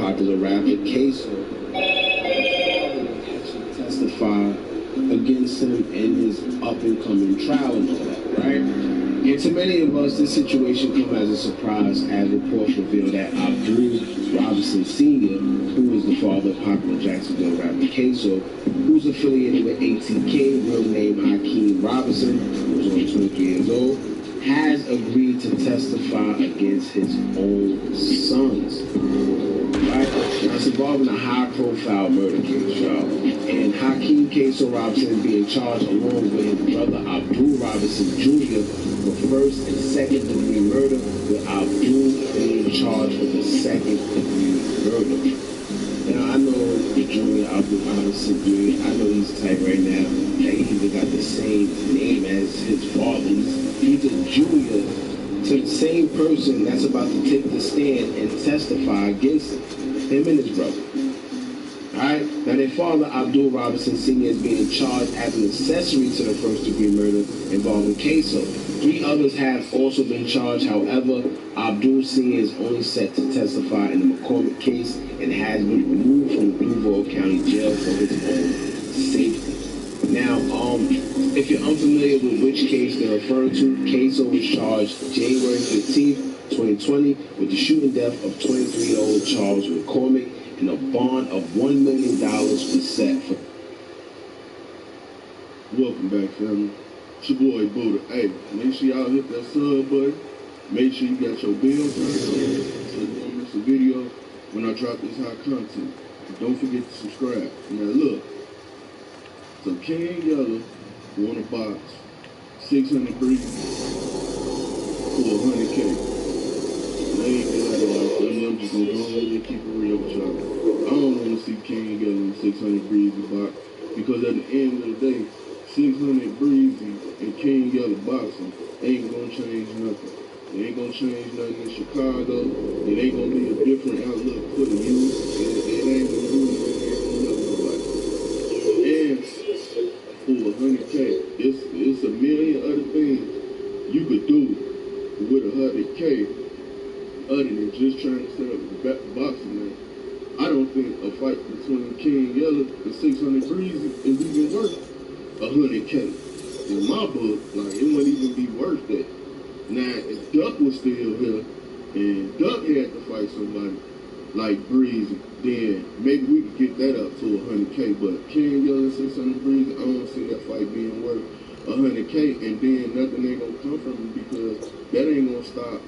popular rapper Queso actually testify against him in his up-and-coming trial and all that, right? And to many of us, this situation came as a surprise as reports reveal that Abdul Robinson Sr., who is the father of popular Jacksonville rapper Queso, who's affiliated with ATK, real name Hakeem Robinson, who's only 23 years old, has agreed to testify against his own sons. Right? Now, it's involving a high-profile murder case, y'all. And Hakeem Queso Robinson is being charged along with his brother Abdul Robinson Jr. for first and second degree murder, with Abdul being charged for the second degree murder. Now, I know the junior, Abdul Robinson Jr., I know he's the type right now that he even got the same name as his father. He's a junior to the same person that's about to take the stand and testify against him and his brother. Alright? Now, their father, Abdul Robinson Sr., is being charged as an accessory to the first-degree murder involving Queso. 3 others have also been charged. However, Abdul Sr. is only set to testify in the McCormick case and has been removed from Duval County Jail for his own safety. Now, if you're unfamiliar with which case they're referring to, Queso was charged January 15th, 2020, with the shooting death of 23-year-old Charles McCormick, and a bond of $1 million was set for. Welcome back, family. It's your boy Buddha. Hey, make sure y'all hit that sub button. Make sure you got your bell turned on so you don't miss a video when I drop this hot content. And don't forget to subscribe. Now look, so King Yellow won a box 600 breeds for 100K. I ain't gonna lie to y'all, I'm just gonna go ahead and keep it real with y'all. I don't want to see King Yellow in 600 breezy box, because at the end of the day, 600 breezy and King Yellow boxing ain't gonna change nothing. It ain't gonna change nothing in Chicago. It ain't gonna be a different outlook for the youth. It ain't gonna do nothing. And for 100K, it's a million other things you could do with 100K. Other than just trying to set up the boxing match. I don't think a fight between King Yellow and 600 Breezy is even worth 100K. In my book, like, it wouldn't even be worth that. Now, if Duck was still here and Duck had to fight somebody like Breezy, then maybe we could get that up to 100K. But King Yellow and 600 Breezy, I don't see that fight being worth 100K, and then nothing ain't gonna come from it, because that ain't gonna stop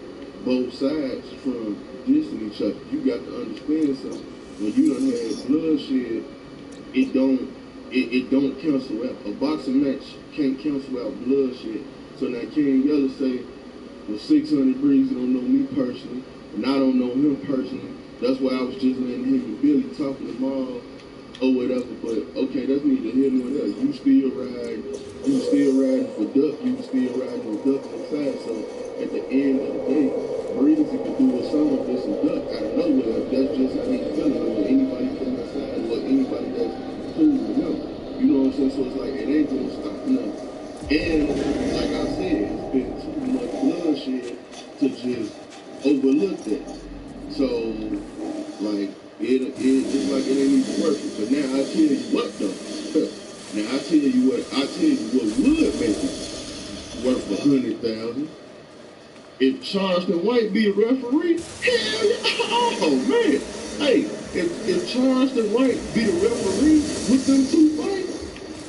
both sides from dissing each other. You got to understand something. When you done had bloodshed, it don't cancel out. A boxing match can't cancel out bloodshed. So now King Yellow say, well, 600 Breezy don't know me personally, and I don't know him personally. That's why I was just letting him and Billy talking to Maul or whatever. But okay, that's neither here nor there. You still riding for Duck. You still riding with Duck inside. So at the end of the day, Breezy could do a song of this and Duck out of nowhere. That's just how he's feeling with anybody from the side or anybody that's cool with him. You know what I'm saying? So it's like, it ain't gonna stop nothing. And like I said, it's been too much bloodshed to just overlook that. So, like, it's like it ain't even worth it. But now I tell you what though. Now I tell you what would make it worth 100,000. If Charleston White be a referee, hell yeah. Oh man. Hey, if Charleston White be the referee with them 2 fights,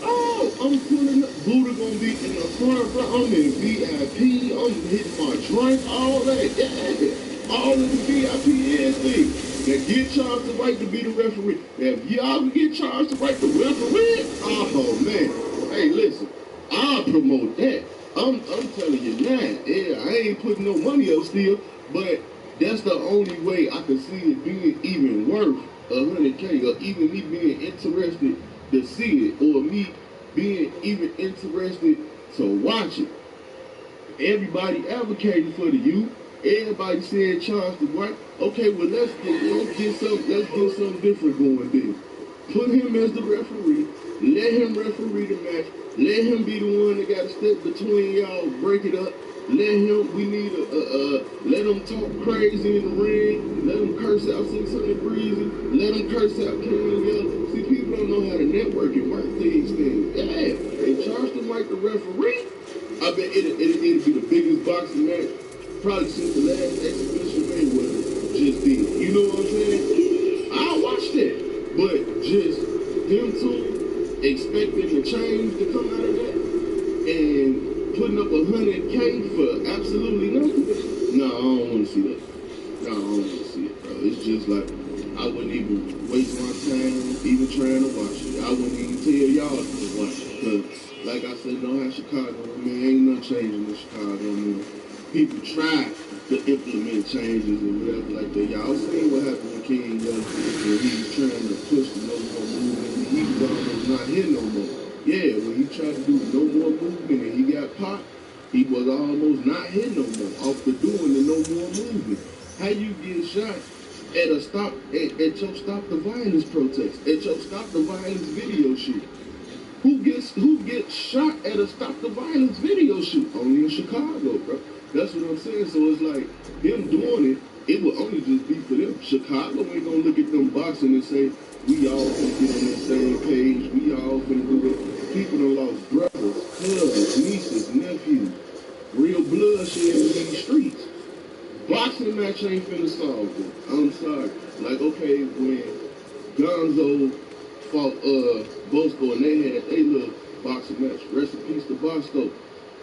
oh, I'm pulling up. Buddha gonna be in the front row. I'm in VIP. I'm hitting my drink, all that. Yeah. All of the VIP everything. Now get Charleston White to be the referee. If y'all can get Charleston White to referee, oh man. Hey, listen, I'll promote that. I'm telling you now, yeah, I ain't putting no money up still, but that's the only way I can see it being even worth 100K, or even me being interested to see it, or me being even interested to watch it. Everybody advocating for the youth. Everybody said Charleston White. Okay, well let's get something different going there. Put him as the referee. Let him referee the match. Let him be the one that got to step between y'all, break it up. Let him talk crazy in the ring. Let him curse out 600 Breezy. Let him curse out King Yellow. See, people don't know how to network and work these things. Yeah, they charged him like the referee. I bet it'll be the biggest boxing match probably since the last exhibition Mayweather just did. You know what I'm saying? I'll watch that. But just them two expecting the change to come out of that and putting up 100K for absolutely nothing? No, I don't want to see that. No, I don't want to see it, bro. It's just like, I wouldn't even waste my time even trying to watch it. I wouldn't even tell y'all to watch it. Because, like I said, don't have Chicago, man. Ain't nothing changing in Chicago, man. People try to implement changes and whatever like that. Y'all seen what happened with King Young when he was trying to push the no more movement. He was almost not here no more. Yeah, when he tried to do no more movement and he got popped, he was almost not here no more off the doing the no more movement. How you get shot at a stop at your Stop the Violence protest, at your Stop the Violence video shoot? Who gets shot at a Stop the Violence video shoot? Only in Chicago, bro. That's what I'm saying. So it's like him doing it would only just be for them. Chicago ain't gonna look at them boxing and say, we all finna get on that same page, we all finna do it. People done lost brothers, cousins, nieces, nephews, real bloodshed in these streets. Boxing match ain't finna solve it. I'm sorry. Like, okay, when Gonzo fought Bosco and they had a little boxing match, rest in peace to Bosco.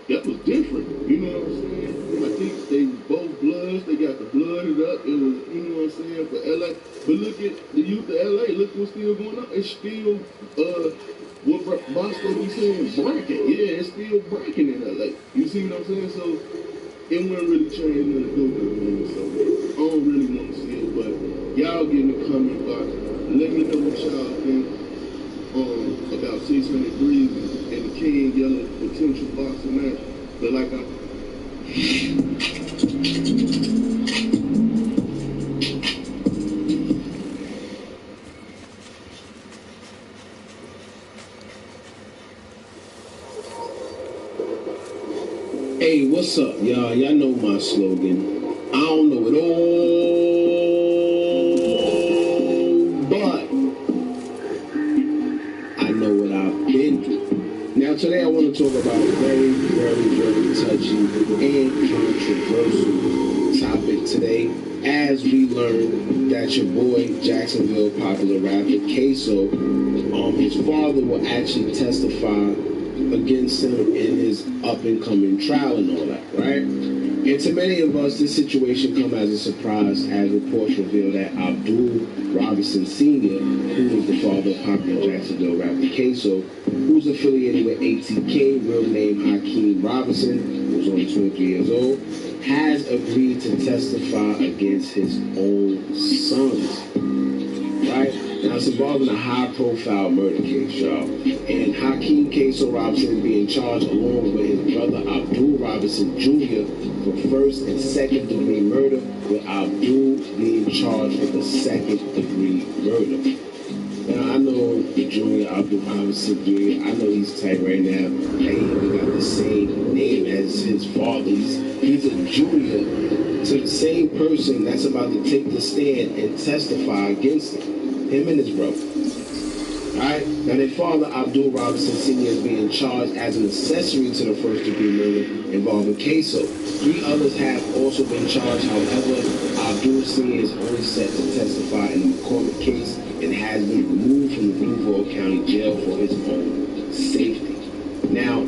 That was different, you know what I'm saying? I think they was both bloods, they got the blooded up, it was, you know what I'm saying, for LA. But look at the youth of LA, look what's still going on. It's still, what Bosco be saying, breaking. Yeah, it's still breaking in LA. You see what I'm saying? So, it wouldn't really change nothing to do with it, man. So, I don't really want to see it, but y'all get in the comment box. Let me know what y'all think about 600 Breezy and the King Yellow potential boxing match. But like Hey, what's up, y'all? Y'all know my slogan. I don't know it all, but I know what I've been through. Now, today I want to talk about a very, very, very touchy and controversial topic today, as we learn that your boy, Jacksonville popular rapper Queso, his father will actually testify against him in his up-and-coming trial and all that, right? And to many of us, this situation come as a surprise as reports reveal that Abdul Robinson Sr., who is the father of popular Jacksonville rapper Queso, who's affiliated with ATK, real name Hakeem Robinson, who's only 23 years old, has agreed to testify against his own sons, right? Now, it's involved in a high-profile murder case, y'all. And Hakeem Queso Robinson is being charged along with his brother Abdul Robinson Jr. for first and second degree murder, with Abdul being charged with a second degree murder. Now, I know the junior, Abdul Robinson Jr., I know he's tight right now. Hey, he got the same name as his father. He's a junior to the same person that's about to take the stand and testify against him and his brother. Alright? Now, their father, Abdul Robinson Sr., is being charged as an accessory to the first degree murder involving Queso. 3 others have also been charged. However, Abdul Sr. is only set to testify in the McCormick case and has been removed from the Duval County Jail for his own safety. Now,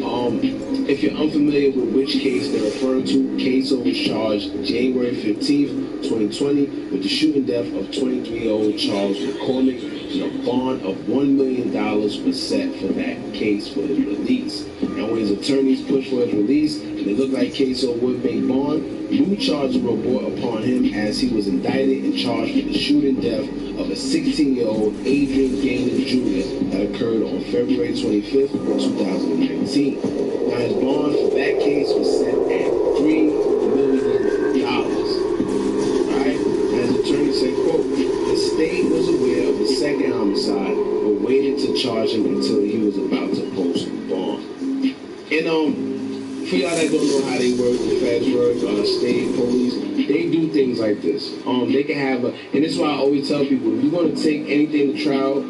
if you're unfamiliar with which case they're referring to, Queso was charged January 15th, 2020 with the shooting death of 23-year-old Charles McCormick, and a bond of $1 million was set for that case for his release. Now, when his attorneys pushed for his release, and it looked like Queso would make bond, new charges were brought upon him as he was indicted and charged for the shooting death of a 16-year-old Adrian Gaynor Jr. that occurred on February 25th, 2019. Now, his bond for that case was set at $3 million. Right? As the attorney said, quote, the state was aware of the second homicide, but waited to charge him until he was about to post bond. And for y'all that don't know how they work, the feds work, state police, they do things like this. They can have and this is why I always tell people, if you want to take anything to trial,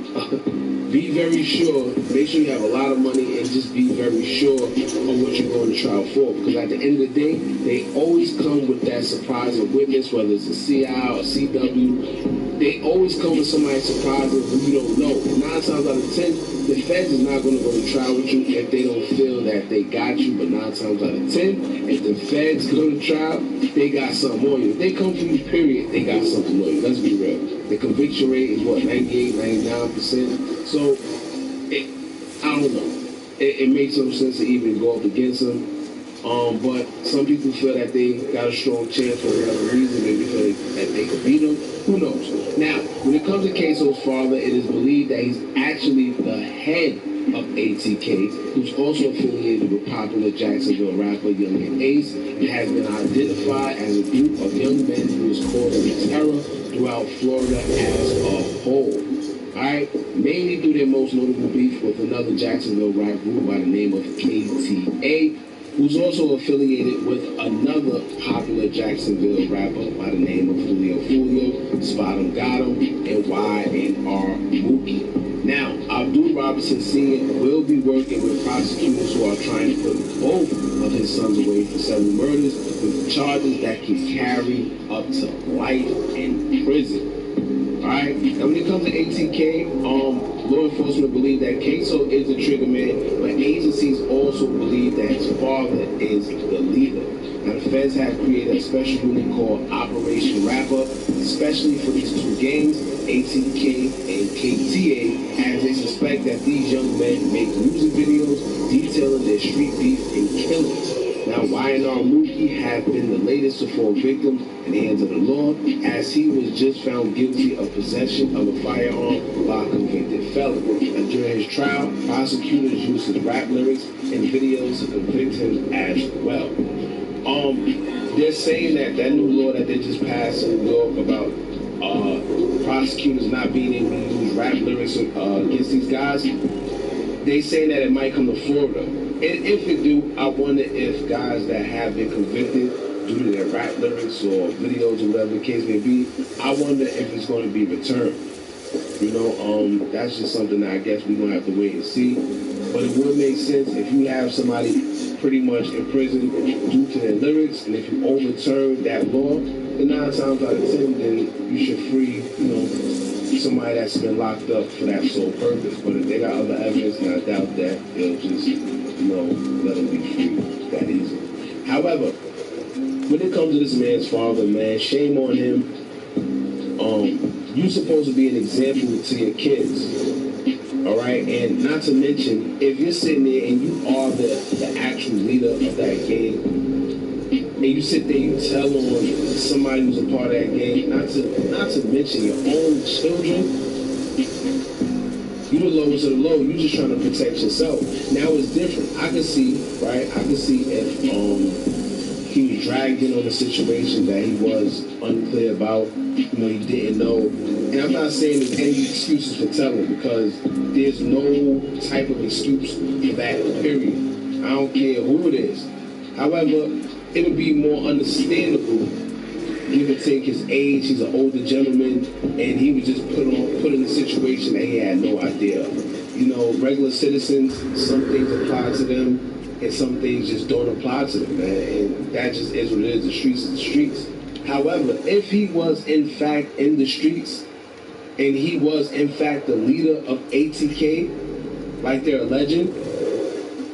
be very sure, make sure you have a lot of money, and just be very sure of what you're going to trial for. Because at the end of the day, they always come with that surprising witness, whether it's a CI or CW. They always come with somebody surprising who you don't know. And 9 times out of 10, the feds is not going to go to trial with you if they don't feel that they got you. But 9 times out of 10, if the feds go to trial, they got something on you. If they come for you, period, they got something on you. Let's be real. The conviction rate is what, 98, 99%? So, I don't know. It makes no sense to even go up against them. But some people feel that they got a strong chance for whatever reason. Maybe feel that they could beat them. Who knows? Now, when it comes to Queso's father, it is believed that he's actually the head of ATK, who's also affiliated with popular Jacksonville rapper Young and Ace, and has been identified as a group of young men who is causing terror throughout Florida as a whole. Alright, mainly through their most notable beef with another Jacksonville rap group by the name of KTA, who's also affiliated with another popular Jacksonville rapper by the name of Julio, Spot 'em Got 'em, and Y&R Mookie. Now, Abdul Robinson Sr. will be working with prosecutors who are trying to put both of his sons away for several murders with charges that can carry up to life in prison. Alright, now when it comes to ATK, law enforcement believe that Queso is the trigger man, but agencies also believe that his father is the leader. Now the feds have created a special unit called Operation Wrap Up, especially for these two gangs, ATK and KTA, as they suspect that these young men make music videos detailing their street beef and killings. Now, Y&R Mookie have been the latest to fall victim in the hands of the law, as he was just found guilty of possession of a firearm by a convicted felon. And during his trial, prosecutors used his rap lyrics and videos to convict him as well. They're saying that that new law that they just passed in New York about prosecutors not being able to use rap lyrics against these guys, they say that it might come to Florida. And if it do, I wonder if guys that have been convicted due to their rap lyrics or videos or whatever the case may be, I wonder if it's going to be returned. You know, that's just something that I guess we're going to have to wait and see. But it would make sense if you have somebody pretty much in prison due to their lyrics, and if you overturn that law, then 9 times out of 10, then you should free, you know, somebody that's been locked up for that sole purpose. But if they got other evidence, then I doubt that they'll just, you know, let them be free that easy. However, when it comes to this man's father, man, shame on him. You're supposed to be an example to your kids. All right, and not to mention, if you're sitting there and you are the actual leader of that gang, and you sit there, you tell on somebody who's a part of that gang, not to mention your own children, you the lowest of the low. You just trying to protect yourself. Now it's different. I can see, right? I can see if he was dragged in on a situation that he was unclear about. You know, he didn't know. And I'm not saying there's any excuses for telling, because there's no type of excuse for that, period. I don't care who it is. However, it would be more understandable, give or take his age. He's an older gentleman, and he was just put in a situation that he had no idea of. You know, regular citizens, some things apply to them, and some things just don't apply to them, man. And that just is what it is. The streets is the streets. However, if he was in fact in the streets, and he was in fact the leader of ATK, like they're alleging,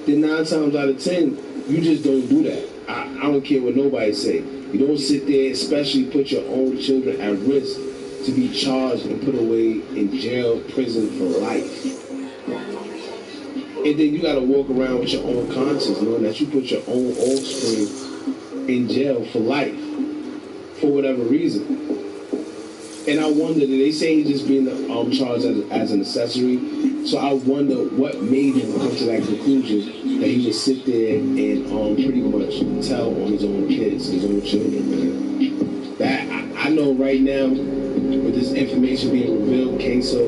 then 9 times out of 10, you just don't do that. I don't care what nobody say. You don't sit there, especially put your own children at risk to be charged and put away in jail, prison for life. And then you got to walk around with your own conscience, knowing that you put your own offspring in jail for life, for whatever reason. And I wonder, they say he's just being charged as an accessory. So I wonder what made him come to that conclusion that he would sit there and pretty much tell on his own kids, his own children, man. That I know right now, when with this information being revealed, Queso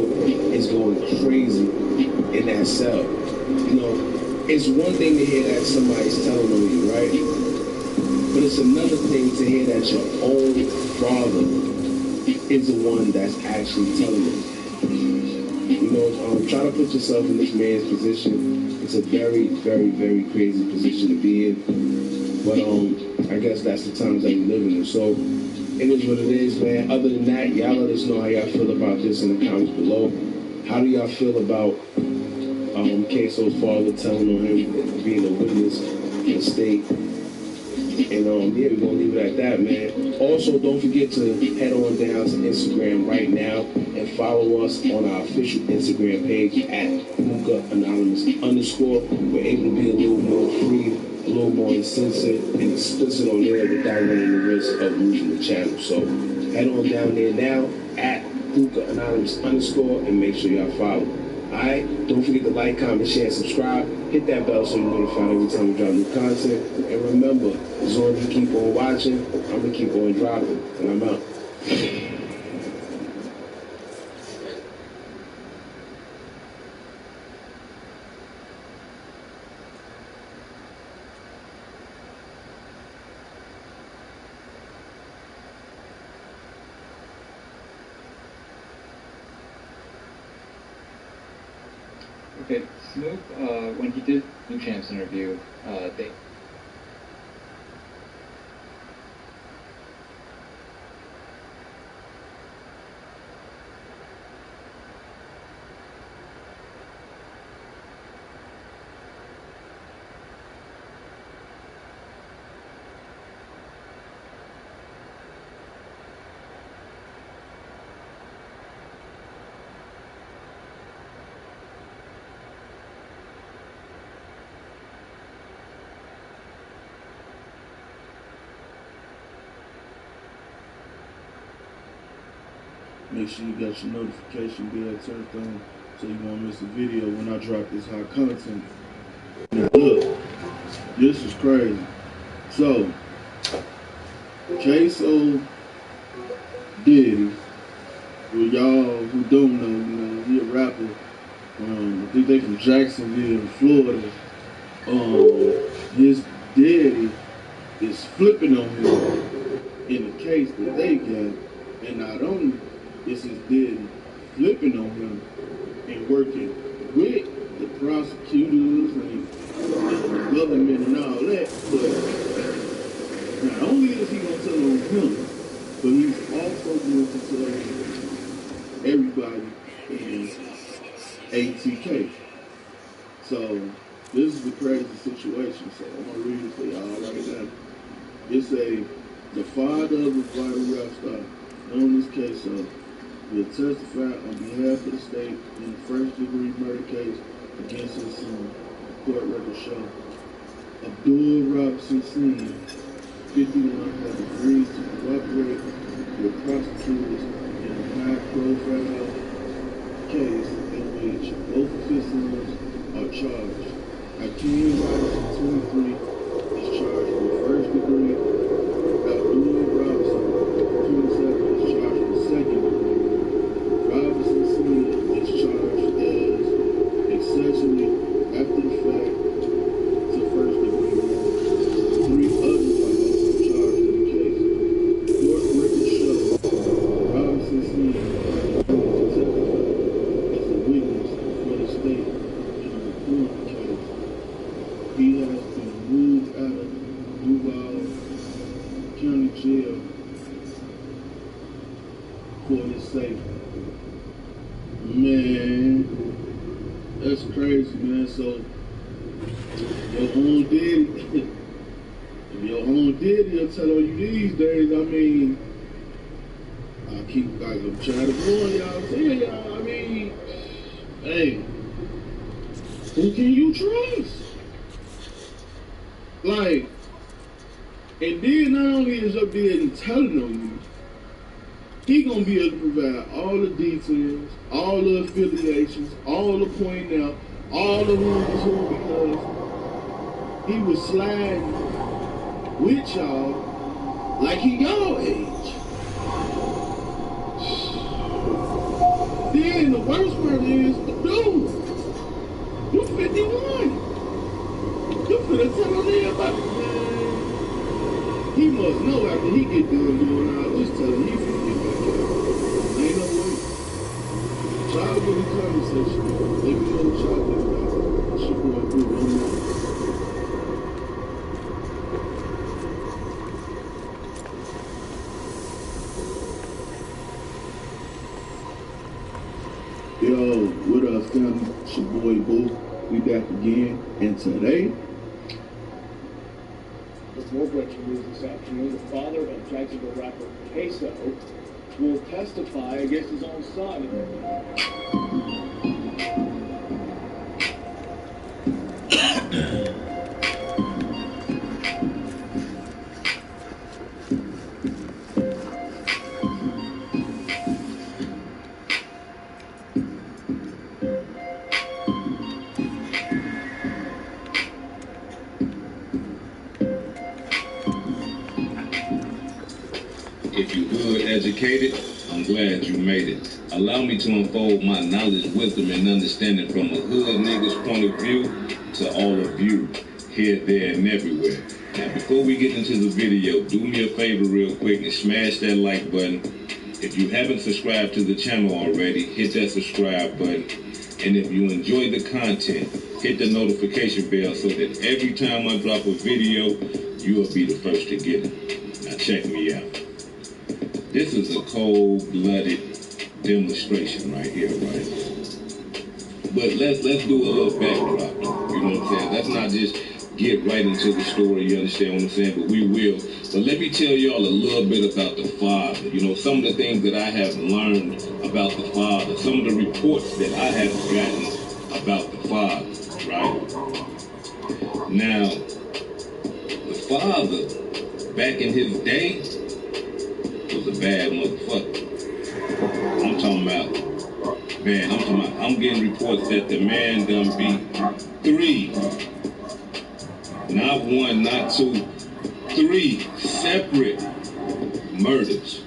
is going crazy in that cell. You know, it's one thing to hear that somebody's telling on you, right? But it's another thing to hear that your own father is the one that's actually telling you. You know, try to put yourself in this man's position. It's a very, very, very crazy position to be in. But I guess that's the times that we live in. So it is what it is, man. Other than that, y'all let us know how y'all feel about this in the comments below. How do y'all feel about Queso's father telling on him being a witness in the state? And yeah, we're gonna leave it at that, man. Also, don't forget to head on down to Instagram right now and follow us on our official Instagram page at HookahAnonymous_. We're able to be a little more free, a little more uncensored and explicit on there without running the risk of losing the channel. So head on down there now at HookahAnonymous_, and make sure y'all follow. Alright, don't forget to like, comment, share, and subscribe. Hit that bell so you're notified every time we drop new content. And remember, as long as you keep on watching, I'm going to keep on dropping. And I'm out. Okay, Snoop, when he did the Champ's interview, they Make sure you got your notification bell turned on so you won't miss a video when I drop this hot content. Now look, this is crazy. So, Queso Diddy, for y'all who don't know, you know, he a rapper. I think they from Jacksonville, Florida. His daddy is flipping on him in the case that they got, and not only is his daddy flipping on him and working with the prosecutors and the government and all that, but not only is he gonna tell on him, but he's also going to tell everybody in ATK. So this is a crazy situation. So I'm gonna read it for y'all right now. The father of a vital rap star, known as Queso, will testify on behalf of the state in the first-degree murder case against his son. Court records show Abdul Robinson Sr., 51, has agreed to cooperate with prosecutors in a high-profile case in which both of his sons are charged. Hakeem Robinson, 23, is charged with first-degree. Abdul Robinson, 27, is charged with second-degree. Robinson Sr. is charged as accessory after the fact to first degree. 3 others are also charged in the case. Court records show Robinson Sr. agreed to testify as a witness for the state in a McCormick case. He has been moved out of Duval County Jail for his safety. Man, that's crazy, man. So, your own daddy, if your own daddy will tell on you these days, I mean, I'm trying to warn y'all, tell y'all, I mean, hey, who can you trust? Like, and then not only is your daddy telling on you, he gonna be able to provide all the details, all the affiliations, all the pointing out, all the who's who, because he was sliding with y'all like he y'all age. worst part is, dude, you 51. You finna tell on everybody, man. He must know after he get done doing all this, tell him he finna get back out. Ain't no way. Y'all get the conversation. Let me know what y'all think about it. It's your boy, Boo. Yo, what up, family? It's your boy, Boo. We back again, and today, with more breaking news this afternoon, the father of Jacksonville rapper Queso will testify against his own son. If you hood educated, I'm glad you made it. Allow me to unfold my knowledge, wisdom, and understanding from a hood nigga's point of view to all of you, here, there, and everywhere. Now, before we get into the video, do me a favor real quick and smash that like button. If you haven't subscribed to the channel already, hit that subscribe button. And if you enjoy the content, hit the notification bell so that every time I drop a video, you'll be the first to get it. Now check me out. This is a cold-blooded demonstration right here, right? But let's do a little backdrop, you know what I'm saying? Let's not just get right into the story, you understand what I'm saying? But we will. But let me tell y'all a little bit about the father. You know, some of the things that I have learned about the father, some of the reports that I have gotten about the father, right? Now, the father, back in his day, was a bad motherfucker. I'm talking about, man, I'm getting reports that the man done beat 3, not 1, not 2, 3 separate murders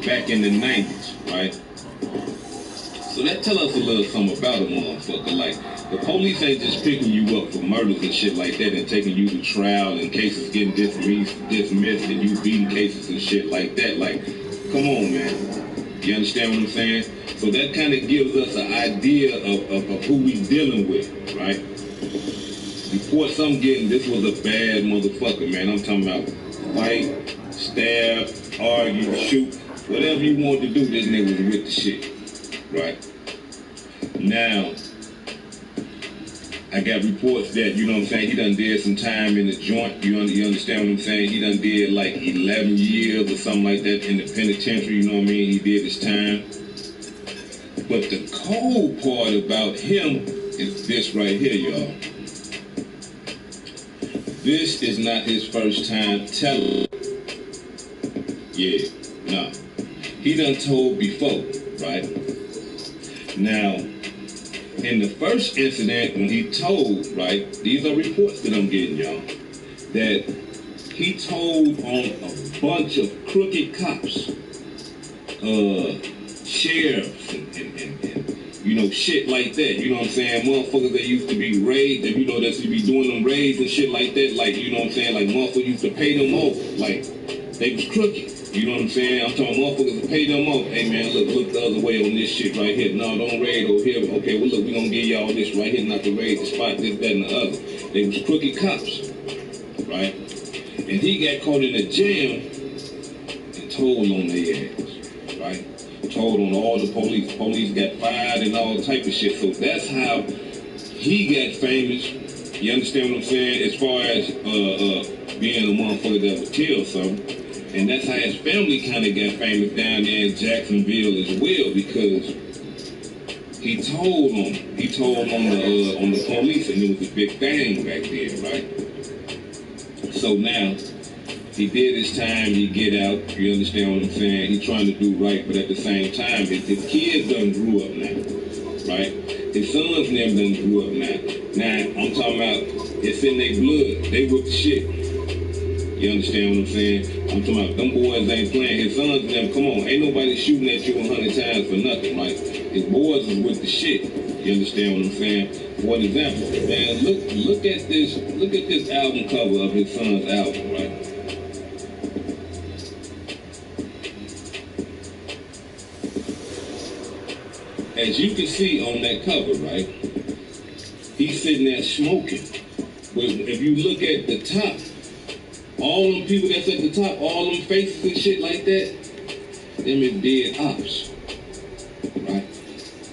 back in the 90s, right? So that tell us a little something about a motherfucker. Like, the police ain't just picking you up for murders and shit like that and taking you to trial and cases getting dismissed and you beating cases and shit like that. Like, come on, man. You understand what I'm saying? So that kind of gives us an idea of who we dealing with, right? Reports I'm getting, this was a bad motherfucker, man. I'm talking about fight, stab, argue, shoot, whatever you want to do, this nigga was with the shit, right? Now, I got reports that, you know what I'm saying, he done did some time in the joint, you understand what I'm saying? He done did like 11 years or something like that in the penitentiary, you know what I mean? He did his time. But the cold part about him is this right here, y'all. This is not his first time telling. Yeah, nah. He done told before, right? Now, in the first incident, when he told, right, these are reports that I'm getting, y'all, that he told on a bunch of crooked cops, sheriffs, and you know, shit like that, you know what I'm saying? Motherfuckers that used to be raised, that, you know, that used to be doing them raids and shit like that, like, you know what I'm saying? Like, motherfuckers used to pay them off, like, they was crooked. You know what I'm saying? I'm talking motherfuckers to pay them off. Hey man, look the other way on this shit right here. No, don't raid over here. Okay, well look, we gonna give y'all this right here, not to raid the spot, this, that, and the other. They was crooked cops, right? And he got caught in a jam and told on their ass, right? Told on all the police. Police got fired and all type of shit. So that's how he got famous. You understand what I'm saying? As far as being a motherfucker that would kill something. And that's how his family kind of got famous down there in Jacksonville as well, because he told on them. He told on the police, and it was a big thing back then, right? So now, he did his time, he get out, you understand what I'm saying? He trying to do right, but at the same time, his kids done grew up now, right? His sons and them done grew up now. Now, I'm talking about, it's in their blood, they with the shit. You understand what I'm saying? I'm talking about them boys ain't playing. His sons and them, come on, ain't nobody shooting at you 100 times for nothing, right? His boys is with the shit. You understand what I'm saying? For an example, man, look at this album cover of his son's album, right? As you can see on that cover, right? He's sitting there smoking. But if you look at the top, all them people that's at the top, all them faces and shit like that, them is dead ops, right?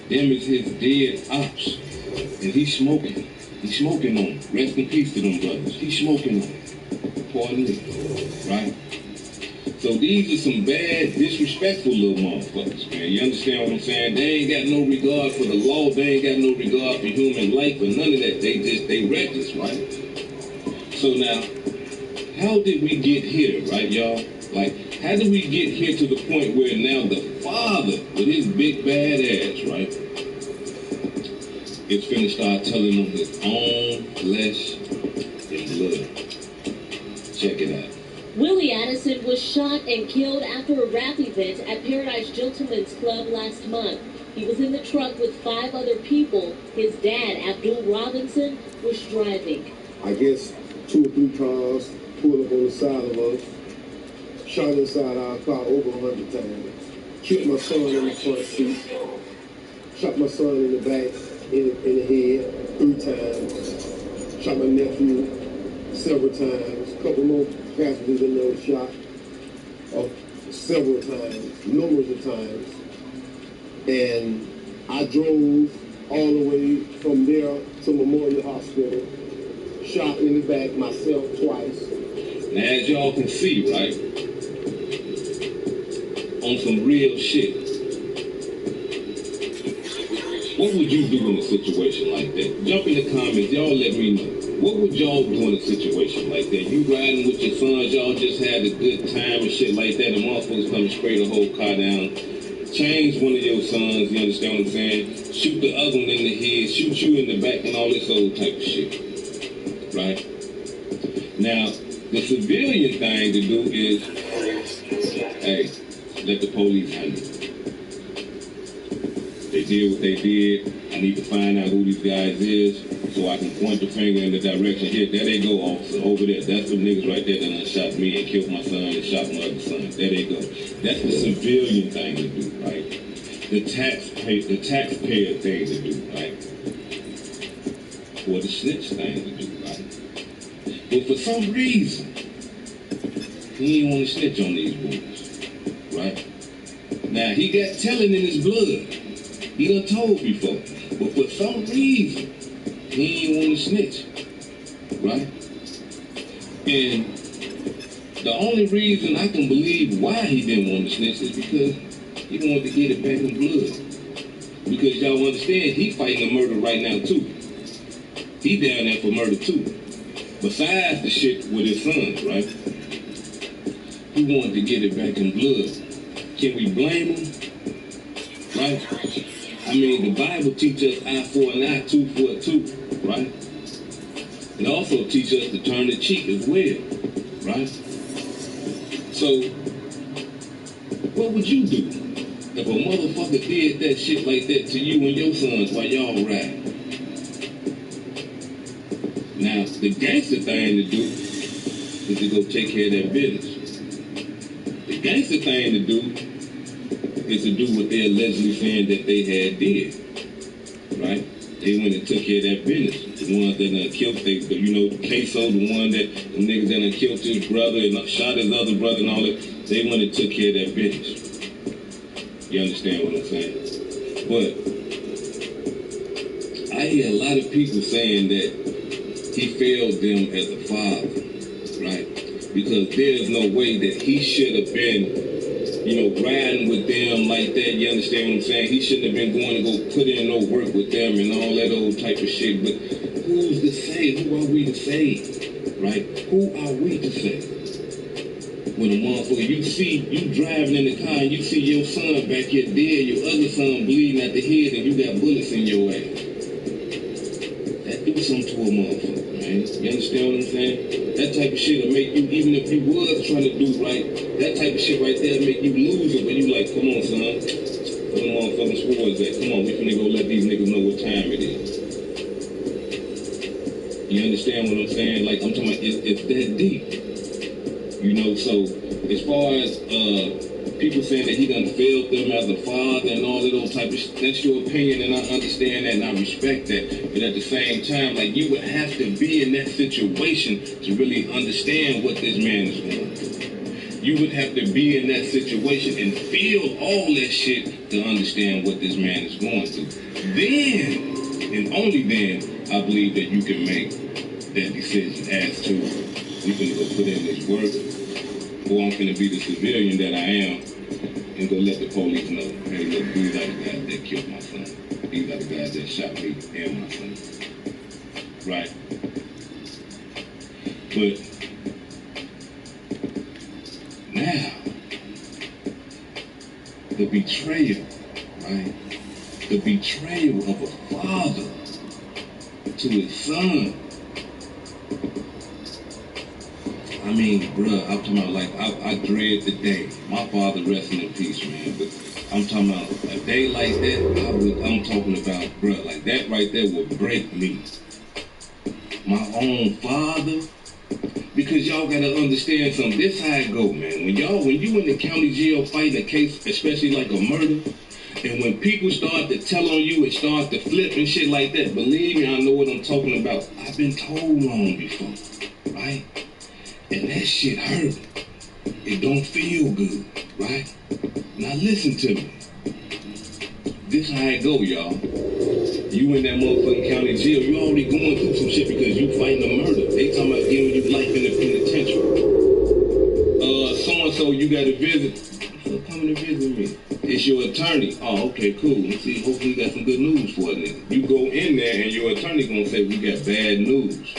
Them is his dead ops. And he's smoking. He's smoking on them. Rest in peace to them brothers. He's smoking on them. Pardon me, right? So these are some bad, disrespectful little motherfuckers, man. You understand what I'm saying? They ain't got no regard for the law. They ain't got no regard for human life or none of that. They reckless, right? So now, how did we get here, right, y'all? Like, how did we get here to the point where now the father, with his big bad ass, right, is finna start telling them his own flesh and blood? Check it out. Willie Addison was shot and killed after a rap event at Paradise Gentlemen's Club last month. He was in the truck with 5 other people. His dad, Abdul Robinson, was driving. I guess 2 or 3 cars pulled up on the side of us, shot inside our car over 100 times, killed my son in the front seat, shot my son in the back, in the head 3 times, shot my nephew several times, a couple more passengers in there were shot several times, numerous of times, and I drove all the way from there to Memorial Hospital, shot in the back myself twice. Now, as y'all can see, right, on some real shit, what would you do in a situation like that? Jump in the comments, y'all let me know. What would y'all do in a situation like that? You riding with your sons, y'all just had a good time and shit like that, and motherfuckers come and spray the whole car down, change one of your sons, you understand what I'm saying? Shoot the other one in the head, shoot you in the back, and all this old type of shit, right? Now, the civilian thing to do is, hey, let the police handle it. They did what they did. I need to find out who these guys is so I can point the finger in the direction here. There they go, officer, over there. That's the niggas right there that done shot me and killed my son and shot my other son. There they go. That's the civilian thing to do, right? The taxpayer thing to do, right? Or the snitch thing to do, right? But for some reason, he ain't want to snitch on these boys, right? Now, he got telling in his blood. He done told before. But for some reason, he ain't want to snitch, right? And the only reason I can believe why he didn't want to snitch is because he wanted to get it back in blood. Because y'all understand, he fighting a murder right now, too. He down there for murder, too. Besides the shit with his sons, right? He wanted to get it back in blood. Can we blame him? Right? I mean, the Bible teaches us eye for an eye, tooth for a tooth, right? It also teaches us to turn the cheek as well, right? So, what would you do if a motherfucker did that shit like that to you and your sons while y'all ride? Now, the gangster thing to do is to go take care of that business. The gangster thing to do is to do what they're allegedly saying that they had did, right? They went and took care of that business. The ones that done killed, Queso, the one that, the niggas that done killed his brother and shot his other brother and all that, they went and took care of that business. You understand what I'm saying? But I hear a lot of people saying that he failed them as a father, right? Because there's no way that he should have been riding with them like that, you understand what I'm saying? He shouldn't have been going to go put in no work with them and all that old type of shit. But who's to say? Who are we to say? Right? Who are we to say? When a motherfucker, you driving in the car and you see your son back here dead, your other son bleeding at the head and you got bullets in your ass. That do something to a motherfucker, man. You understand what I'm saying? That type of shit will make you, even if you was trying to do right, that type of shit right there make you lose it when you like, come on, son. the motherfucking swords at? Come on, we finna go let these niggas know what time it is. You understand what I'm saying? Like, I'm talking about, it's that deep. You know, so as far as people saying that he done failed them as a father and all of those type of shit, that's your opinion, and I understand that and I respect that. But at the same time, like, you would have to be in that situation to really understand what this man is going through. You would have to be in that situation and feel all that shit to understand what this man is going through. Then, and only then, I believe that you can make that decision as to, you finna go put in this work, or I'm finna be the civilian that I am, and go let the police know, hey, look, these are the guys that killed my son. These are the guys that shot me and my son. Right? But now, the betrayal, right? The betrayal of a father to his son. I mean, bruh, I'm talking about, like, I dread the day. My father resting in peace, man. But I'm talking about a day like that, I'm talking about, bruh, like, that right there will break me. My own father. Because y'all gotta understand something. This how it go, man. When you in the county jail fighting a case, especially like a murder, and when people start to tell on you and start to flip and shit like that, believe me, I know what I'm talking about. I've been told wrong before, right? And that shit hurt. It don't feel good, right? Now listen to me. This how it go, y'all. You in that motherfucking county jail, you already going through some shit because you fighting a murder. They talking about giving you life in the penitentiary. So-and-so, you got to visit. So coming to visit me. It's your attorney. Oh, okay, cool. Let's see, hopefully you got some good news for a nigga. You go in there and your attorney gonna say, we got bad news.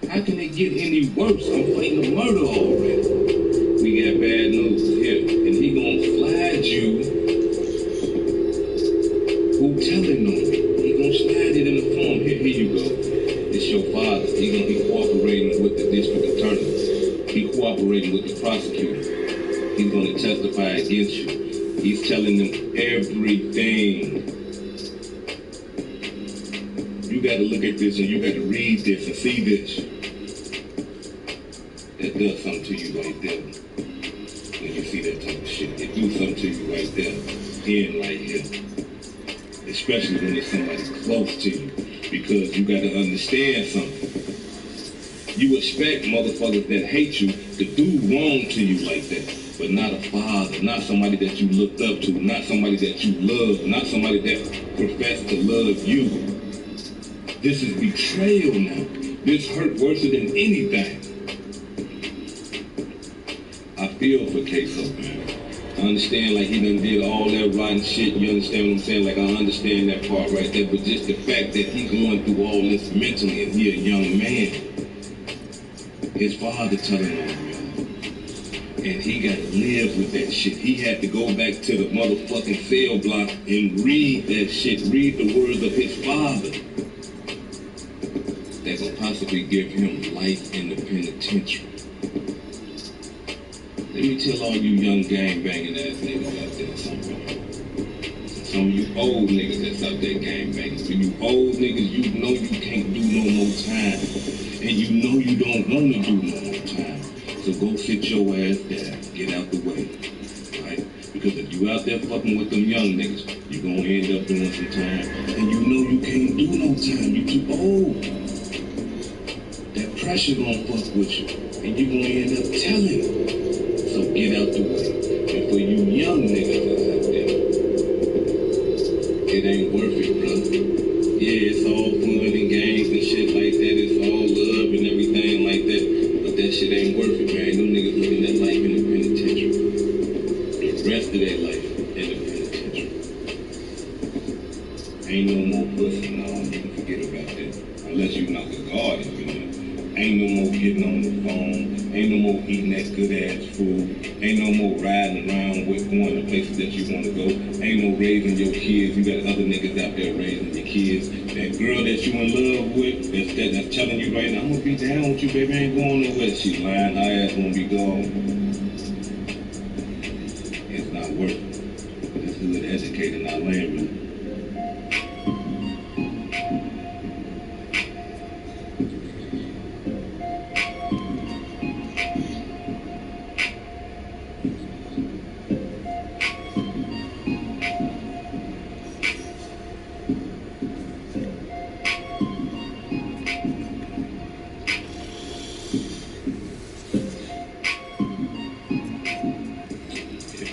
How can it get any worse? I'm fighting a murder already. We got bad news here. And he gonna slide you. Who telling them? He gonna slide it in the form. Here you go. It's your father. He gonna be cooperating with the district attorney. He cooperating with the prosecutor. He's gonna testify against you. He's telling them everything. You gotta look at this and you gotta read this and see this. That does something to you right there. When you see that type of shit, it do something to you right there. And right here. Especially when it's somebody close to you. Because you gotta understand something. You expect motherfuckers that hate you to do wrong to you like that. But not a father, not somebody that you looked up to, not somebody that you love, not somebody that professed to love you. This is betrayal now. This hurt worse than anything. I feel for Queso, man. I understand, like, he done did all that rotten shit. You understand what I'm saying? Like, I understand that part right there. But just the fact that he going through all this mentally and he a young man. His father telling him, and he got to live with that shit. He had to go back to the motherfucking cell block and read that shit. Read the words of his father. That could possibly give him life in the penitentiary. Let me tell all you young gangbanging ass niggas out there something. Some of you old niggas that's out there gangbanging. When you old niggas, you know you can't do no more time. And you know you don't want to do no more time. So go sit your ass down. Get out the way. Right? Because if you out there fucking with them young niggas, you gonna end up doing some time. And you know you can't do no time. You too old. That pressure gonna fuck with you. And you gonna end up telling. So get out the way. And for you young niggas that's out there, it ain't worth it, bro. Yeah, it's all fun and games and shit like that. It's all love and everything like that. But that shit ain't worth it, man. Them niggas living that life in the penitentiary. The rest of their life in the penitentiary. Ain't no more pussy, no. You can forget about that. Unless you knock a guard up in there. Ain't no more getting on the phone. Ain't no more eating that good ass food. Ain't no more riding around with going to places that you want to go. Ain't no raising your kids. You got other niggas out there raising your kids. That girl that you in love with, that's telling you right now, I'm gonna be down with you, baby. I ain't going nowhere. She lying, her ass gonna be gone. It's not worth it. This hood educated. I land.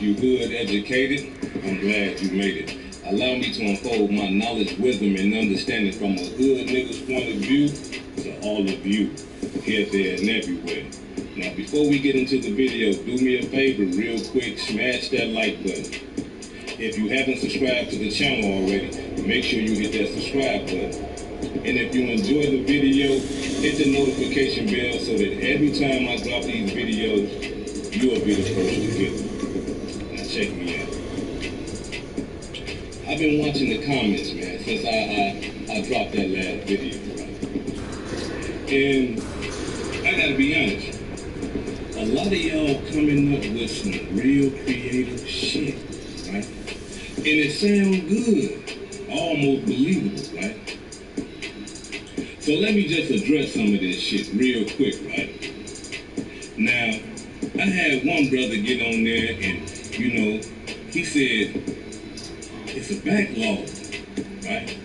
You good, educated, I'm glad you made it. Allow me to unfold my knowledge, wisdom, and understanding from a hood nigga's point of view to all of you, here, there, and everywhere. Now, before we get into the video, do me a favor real quick, smash that like button. If you haven't subscribed to the channel already, make sure you hit that subscribe button. And if you enjoy the video, hit the notification bell so that every time I drop these videos, you'll be the first to get them. Check me out. I've been watching the comments, man, since I dropped that last video, right? And I gotta be honest, a lot of y'all coming up with some real creative shit, right? And it sounds good, almost believable, right? So let me just address some of this shit real quick, right? Now, I had one brother get on there and you know, he said, it's a backlog, right?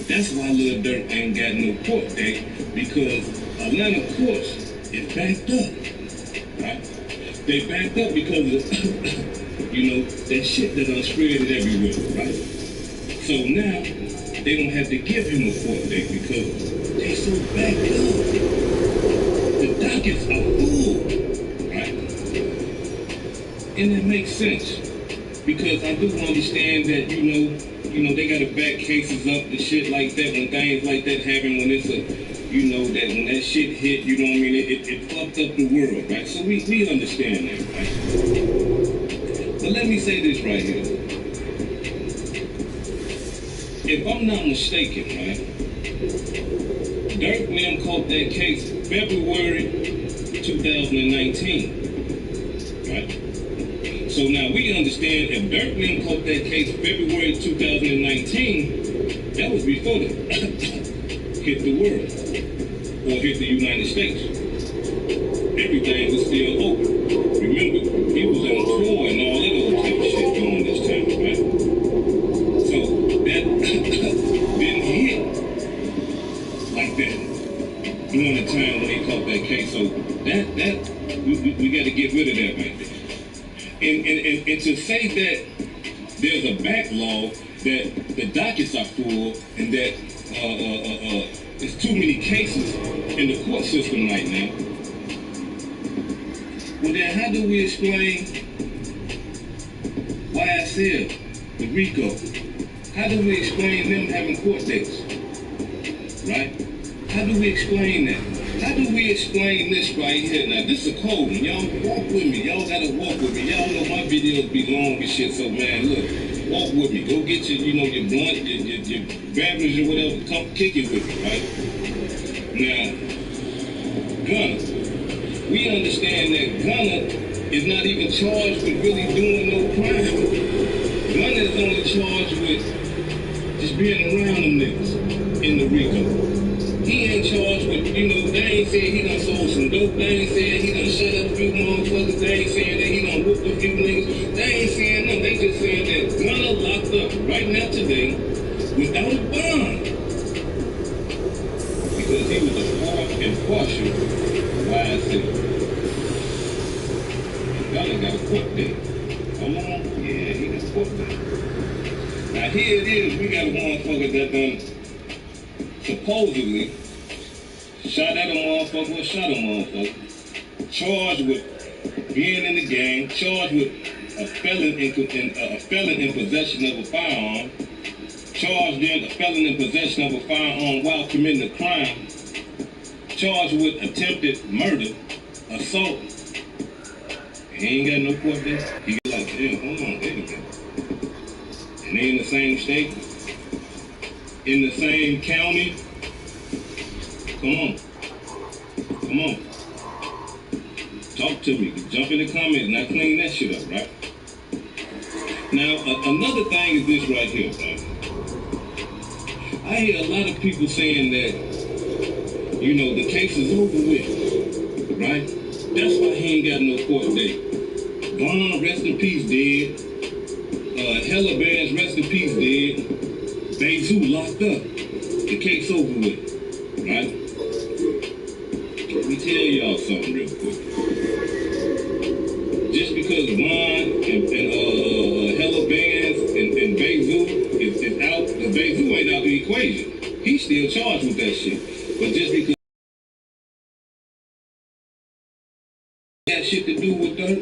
That's why Lil Durk ain't got no court date, because Atlanta courts is backed up, right? They backed up because of, you know, that shit that done spread everywhere, right? So now, they don't have to give him a court date because they so backed up. The dockets are full, right? And that makes sense, because I do understand that, you know, they gotta back cases up and shit like that when things like that happen, when it's a, you know, that when that shit hit, you know what I mean, it fucked up the world, right? So we understand that, right? But let me say this right here. If I'm not mistaken, right, Durk Lim caught that case February 2019, right? So now we understand if Durk Lim caught that case February 2019, that was before it hit the world or hit the United States. Everything was still open. Remember, he was on tour and all that other type of shit during this time, right? So that didn't hit like that during the time when he caught that case. So that we got to get rid of that right there. And to say that there's a backlog, that the dockets are full, and that there's too many cases in the court system right now, well then how do we explain YSL, the RICO? How do we explain them having court dates, right? How do we explain that? How do we explain this right here? Now, this is a cold one. Y'all walk with me. Y'all gotta walk with me. Y'all know my videos be long and shit, so man, look, walk with me. Go get your, you know, your blunt, your beverage or whatever. Come kick it with me, right? Now, Gunna. We understand that Gunna is not even charged with really doing no crime. Gunna is only charged with just being around them niggas in the RICO. He ain't charged with, you know, they ain't saying he done sold some dope. They ain't saying he done shut up a few motherfuckers. They ain't saying that he done whooped a few niggas. They ain't saying nothing. They just saying that Gunna locked up right now today without a bond. Because he was a fourth and partial YSL. Gunna got a court date. Come on. Yeah, he got a court date. Now here it is. We got a motherfucker that done supposedly shot at a motherfucker or shot a motherfucker, charged with being in the gang, charged with a felon in possession of a firearm, charged in a felon in possession of a firearm while committing a crime, charged with attempted murder, assault. He ain't got no court date. He like, damn, hold on, wait a minute. And they in the same state, in the same county. Come on. Come on. Talk to me. Jump in the comments and I clean that shit up, right? Now, another thing is this right here, right? I hear a lot of people saying that, you know, the case is over with, right? That's why he ain't got no court date. Vaughn, rest in peace, dead. Hella Bears, rest in peace, dead. Bezu locked up. The case over with, right? Let me tell y'all something real quick. Just because Vaughn and Hella Bears and Bezu is out, Bezu ain't out the equation. He's still charged with that shit. But just because he got shit to do with Dirt,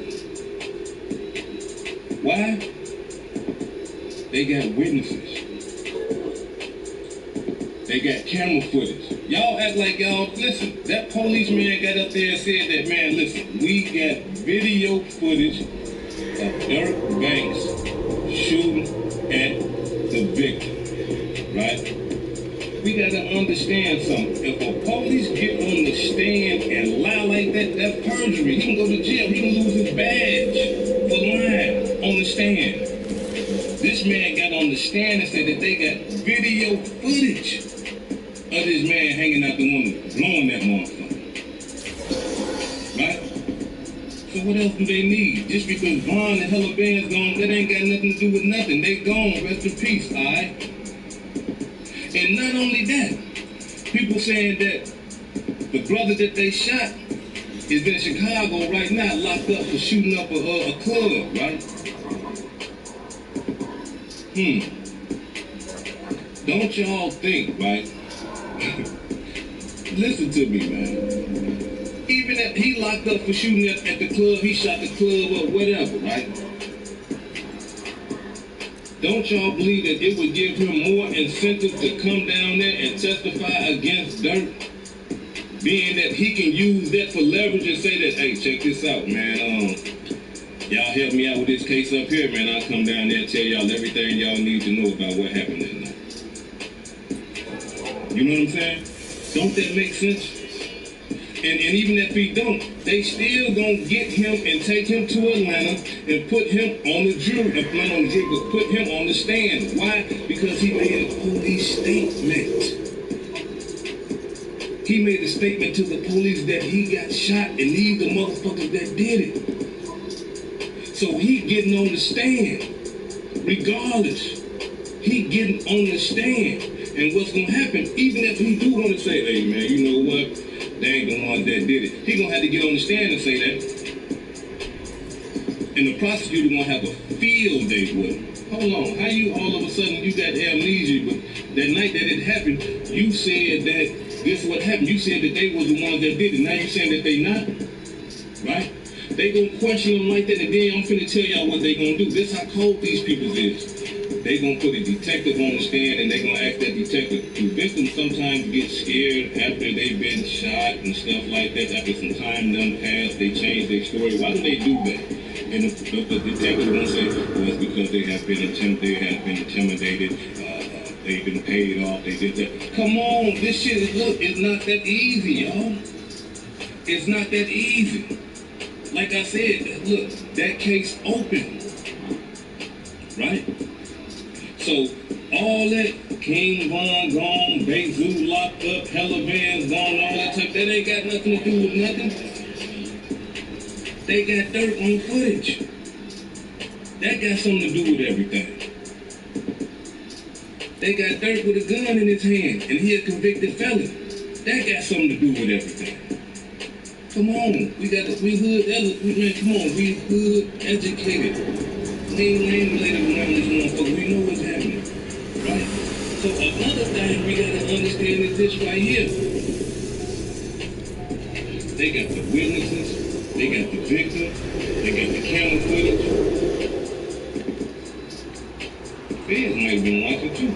why? They got witnesses. They got camera footage. Y'all act like y'all, listen, that policeman got up there and said that, man, listen, we got video footage of Dirk Banks shooting at the victim, right? We gotta understand something. If a police get on the stand and lie like that, that's perjury. He can go to jail. He can lose his badge for lying on the stand. This man got on the stand and said that they got video footage of this man hanging out the window, blowing that motherfucker. Right? So what else do they need? Just because Vaughn and Hella Band's gone, that ain't got nothing to do with nothing. They gone, rest in peace, alright? And not only that, people saying that the brother that they shot is in Chicago right now, locked up for shooting up a club, right? Don't y'all think, right? Listen to me, man. Even if he locked up for shooting at the club, he shot the club up, whatever, right? Don't y'all believe that it would give him more incentive to come down there and testify against Dirt? Being that he can use that for leverage and say that, hey, check this out, man. Y'all help me out with this case up here, man. I'll come down there and tell y'all everything y'all need to know about what happened that night. You know what I'm saying? Don't that make sense? And even if he don't, they still gonna get him and take him to Atlanta and put him on the jury, not on the jury, but put him on the stand. Why? Because he made a police statement. He made a statement to the police that he got shot and these the motherfuckers that did it. So he getting on the stand, regardless. He getting on the stand. And what's gonna happen, even if he do wanna say, hey man, you know what? They ain't the ones that did it. He gonna have to get on the stand and say that. And the prosecutor gonna have a field day with him. Hold on, how you all of a sudden you got amnesia, but that night that it happened, you said that this is what happened. You said that they was the ones that did it. Now you saying that they not? Right? They gonna question him like that, and then I'm finna tell y'all what they gonna do. This how cold these people is. They gonna put a detective on the stand and they gonna ask that detective. The victims sometimes get scared after they've been shot and stuff like that. After some time done passed, they change their story. Why do they do that? And the detective gonna say, well, it's because they have been intimidated, they've been paid off, they did that. Come on, this shit is, look, it's not that easy, y'all. It's not that easy. Like I said, look, that case open, right? So, all that, King Von gone, Bezu locked up, Hella Vans gone, all that type, that ain't got nothing to do with nothing. They got Dirt on footage. That got something to do with everything. They got Dirt with a gun in his hand, and he a convicted felon. That got something to do with everything. Come on, we hood educated. We ain't lame around this motherfucker. We know what's happening, right? So another thing we gotta understand is this right here. They got the witnesses, they got the victim, they got the camera footage. The feds might have been watching too.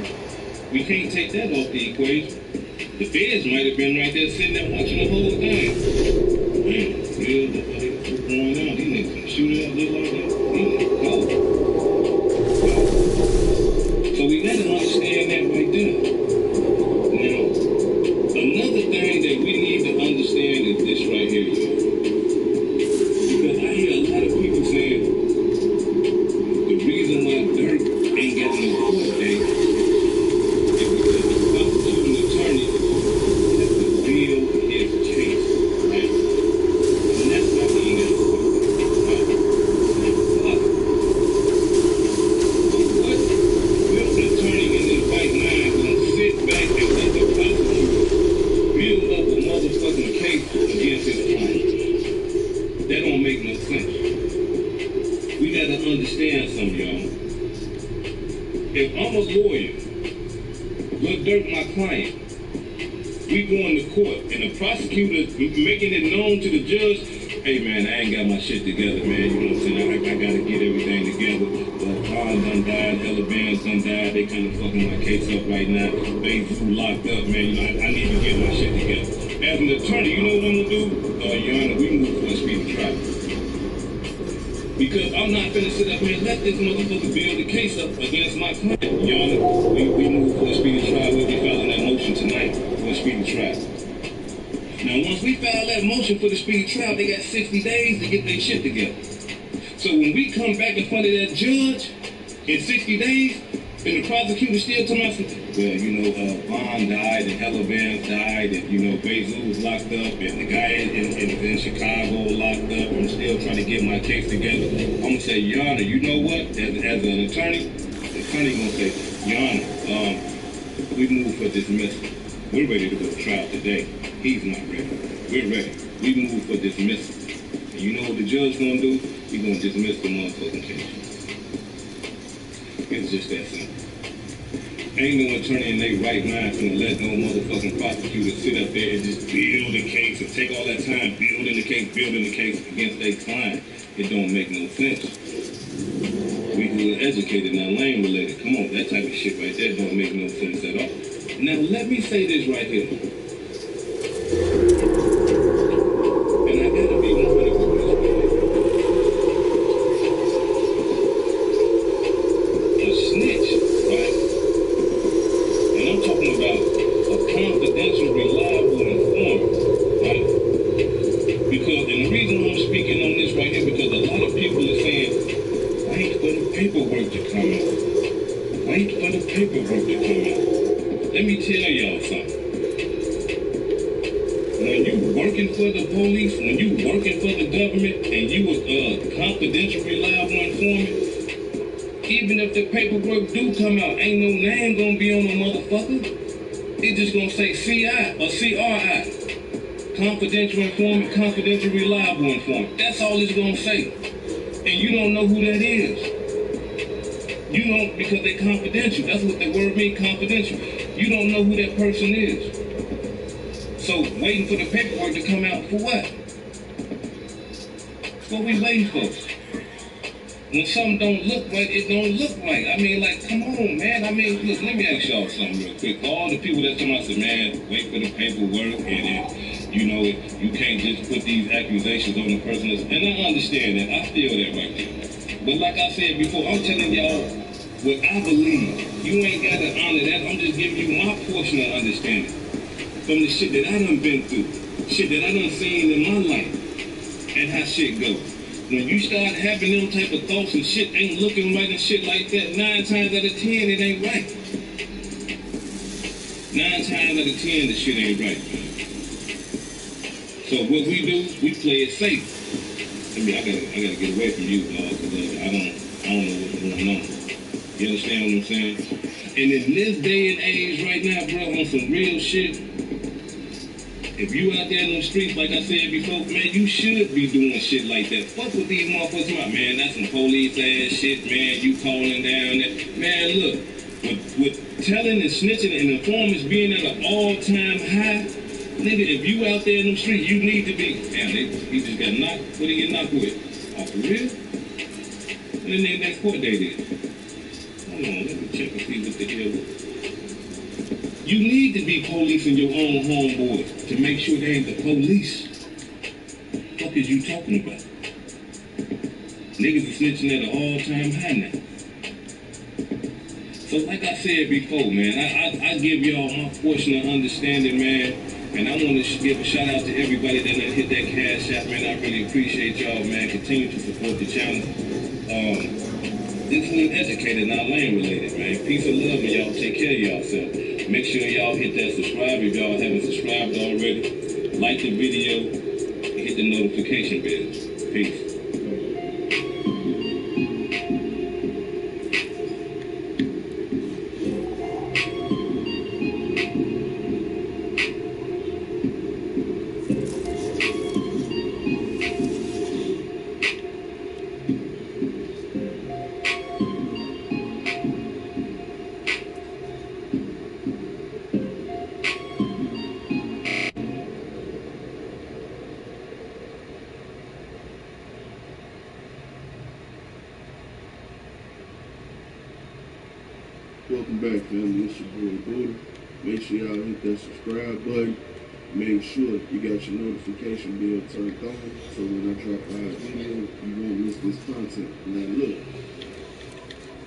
We can't take that off the equation. The feds might have been right there sitting there watching the whole thing. Man, real, what's going on? These niggas can shoot it up just like that. These niggas cold. So we gotta understand that right there. Now, another thing that we need to understand is this right here, y'all. Because I hear a lot of people saying the reason why understand something, y'all. If I'm a lawyer, Lil Durk my client, we going to court, and the prosecutor making it known to the judge, hey man, I ain't got my shit together, man. You know what I'm saying? I gotta get everything together. Khan done died, Ella Bands done died. They kind of fucking my case up right now. They locked up, man. You know, I need to get my shit together. As an attorney, you know what I'm gonna do? Your Honor, we move for a speedy trial. Because I'm not gonna sit up here and let this motherfucker build the case up against my client. Your Honor, we move for a speedy trial. We'll be filing that motion tonight for a speedy trial. Now, once we file that motion for the speedy trial, they got 60 days to get their shit together. So when we come back in front of that judge in 60 days, and the prosecutor still telling us, well, you know, Vaughn died, and Hella Vance died, and, you know, Bezu was locked up, and the guy in Chicago locked up, I'm still trying to get my case together. I'm going to say, Your Honor, you know what? As an attorney, the attorney going to say, Your Honor, we move for dismissal. We're ready to go to trial today. He's not ready. We're ready. We move for dismissal. And you know what the judge going to do? He's going to dismiss the motherfucking case. It's just that simple. Ain't no attorney in their right mind gonna let no motherfucking prosecutor sit up there and just build a case and take all that time building the case against their client. It don't make no sense. We who are educated, not lane related. Come on, that type of shit right there don't make no sense at all. Now let me say this right here. And I gotta be 100% a snitch, right? And I'm talking about a confidential, reliable informant, right? Because, and the reason I'm speaking on this right here, because a lot of people are saying, wait for the paperwork to come out. Wait for the paperwork to come out. Let me tell y'all something. When you working for the police, when you working for the government, and you a confidential, reliable informant, even if the paperwork do come out, ain't no name gonna be on no motherfucker. It's just gonna say CI or CRI. Confidential informant, confidential, reliable informant. That's all it's gonna say. And you don't know who that is. You don't, because they're confidential. That's what the word means, confidential. You don't know who that person is. So waiting for the paperwork to come out for what? What we waiting for? When something don't look right, it don't look right. I mean, like, come on, man. I mean, look, let me ask y'all something real quick. For all the people that tell us, man, wait for the paperwork, and you know, you can't just put these accusations on the person. And I understand that. I feel that right there. But like I said before, I'm telling y'all what I believe. You ain't got to honor that. I'm just giving you my portion of understanding from the shit that I done been through, shit that I done seen in my life, and how shit goes. When you start having them type of thoughts and shit ain't looking right and shit like that, 9 times out of 10, it ain't right. 9 times out of 10, the shit ain't right, man. So what we do, we play it safe. I mean, I gotta get away from you, dog, because I don't know what's going on. You understand what I'm saying? And in this day and age right now, bro, on some real shit, if you out there in the streets, like I said before, man, you should be doing shit like that. Fuck with these motherfuckers, man. That's some police ass shit, man. You calling down that. Man, look, with telling and snitching and informants being at an all-time high, nigga, if you out there in the streets, you need to be. Damn, he just got knocked. What did he get knocked with? Oh, for real? When the next court date is? Hold on, let me check and see what the hell. You need to be policing your own homeboys to make sure they ain't the police. What is you talking about? Niggas are snitching at an all-time high now. So like I said before, man, I give y'all my portion of understanding, man. And I want to give a shout out to everybody that done hit that cash app, man. I really appreciate y'all, man. Continue to support the channel. This is educated, not lane related, man. Peace and love, and y'all take care of yourself. Make sure y'all hit that subscribe if y'all haven't subscribed already. Like the video, and hit the notification bell. Peace. Welcome back, family. It's your boy Buddha. Make sure y'all hit that subscribe button. Make sure you got your notification bell turned on so when I drop our video, you won't miss this content. Now look,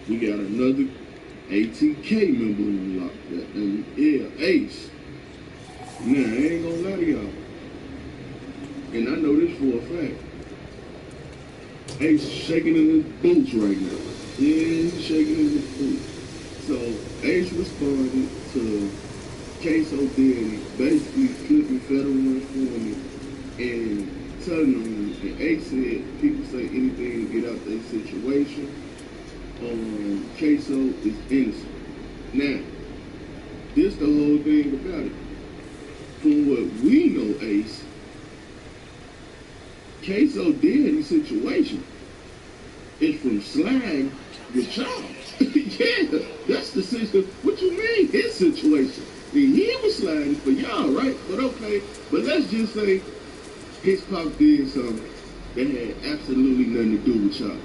we got another ATK member in the lock. Yeah, Ace. Now, I ain't gonna lie to y'all. And I know this for a fact. Ace shaking in his boots right now. Yeah, he's shaking in his boots. So, Ace responded to Queso Daddy, basically flipping federal informant and telling them, and Ace said people say anything to get out their situation. Queso is innocent. Now, this the whole thing about it. From what we know, Ace, Queso Daddy's situation is from slag with y'all. Yeah, that's the situation. What you mean, his situation? He was sliding for y'all, right? But okay, but let's just say his pop did something that had absolutely nothing to do with y'all.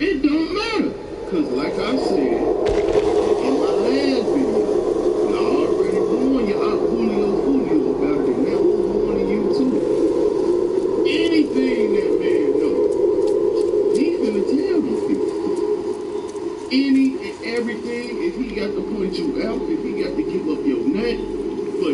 It don't matter, because like I said in my last video, I already warned you out Julio about it, and now I'm warning you too. Anything that man knows, he's gonna tell these people. Any and everything, if he got to point you out, if he got to give up your neck, for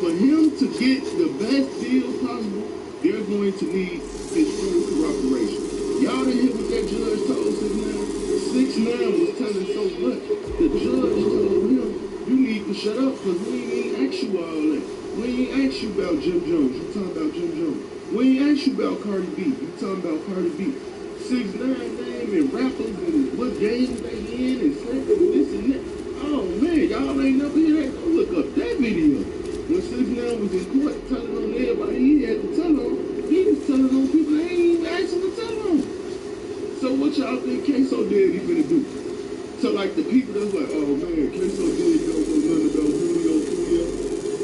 him to get the best deal possible, they're going to need his full corroboration. Y'all didn't hear what that judge told 6ix9ine was telling so much. The judge told him, you need to shut up, because we ain't asked you all that. We ain't asked you about Jim Jones. You talking about Jim Jones. We ain't asked you about Cardi B. You talking about Cardi B. 6ix9ine name and rappers and what games they in and flipping and this and that. Oh man, y'all ain't never hear that? Go look up that video. When 6ix9ine was in court telling on everybody he had to tell on, he was telling on people they ain't even asked him to tell on. So what y'all think Queso Daddy finna do? So like the people that's like, oh man, Queso Daddy don't know nothing about Julio.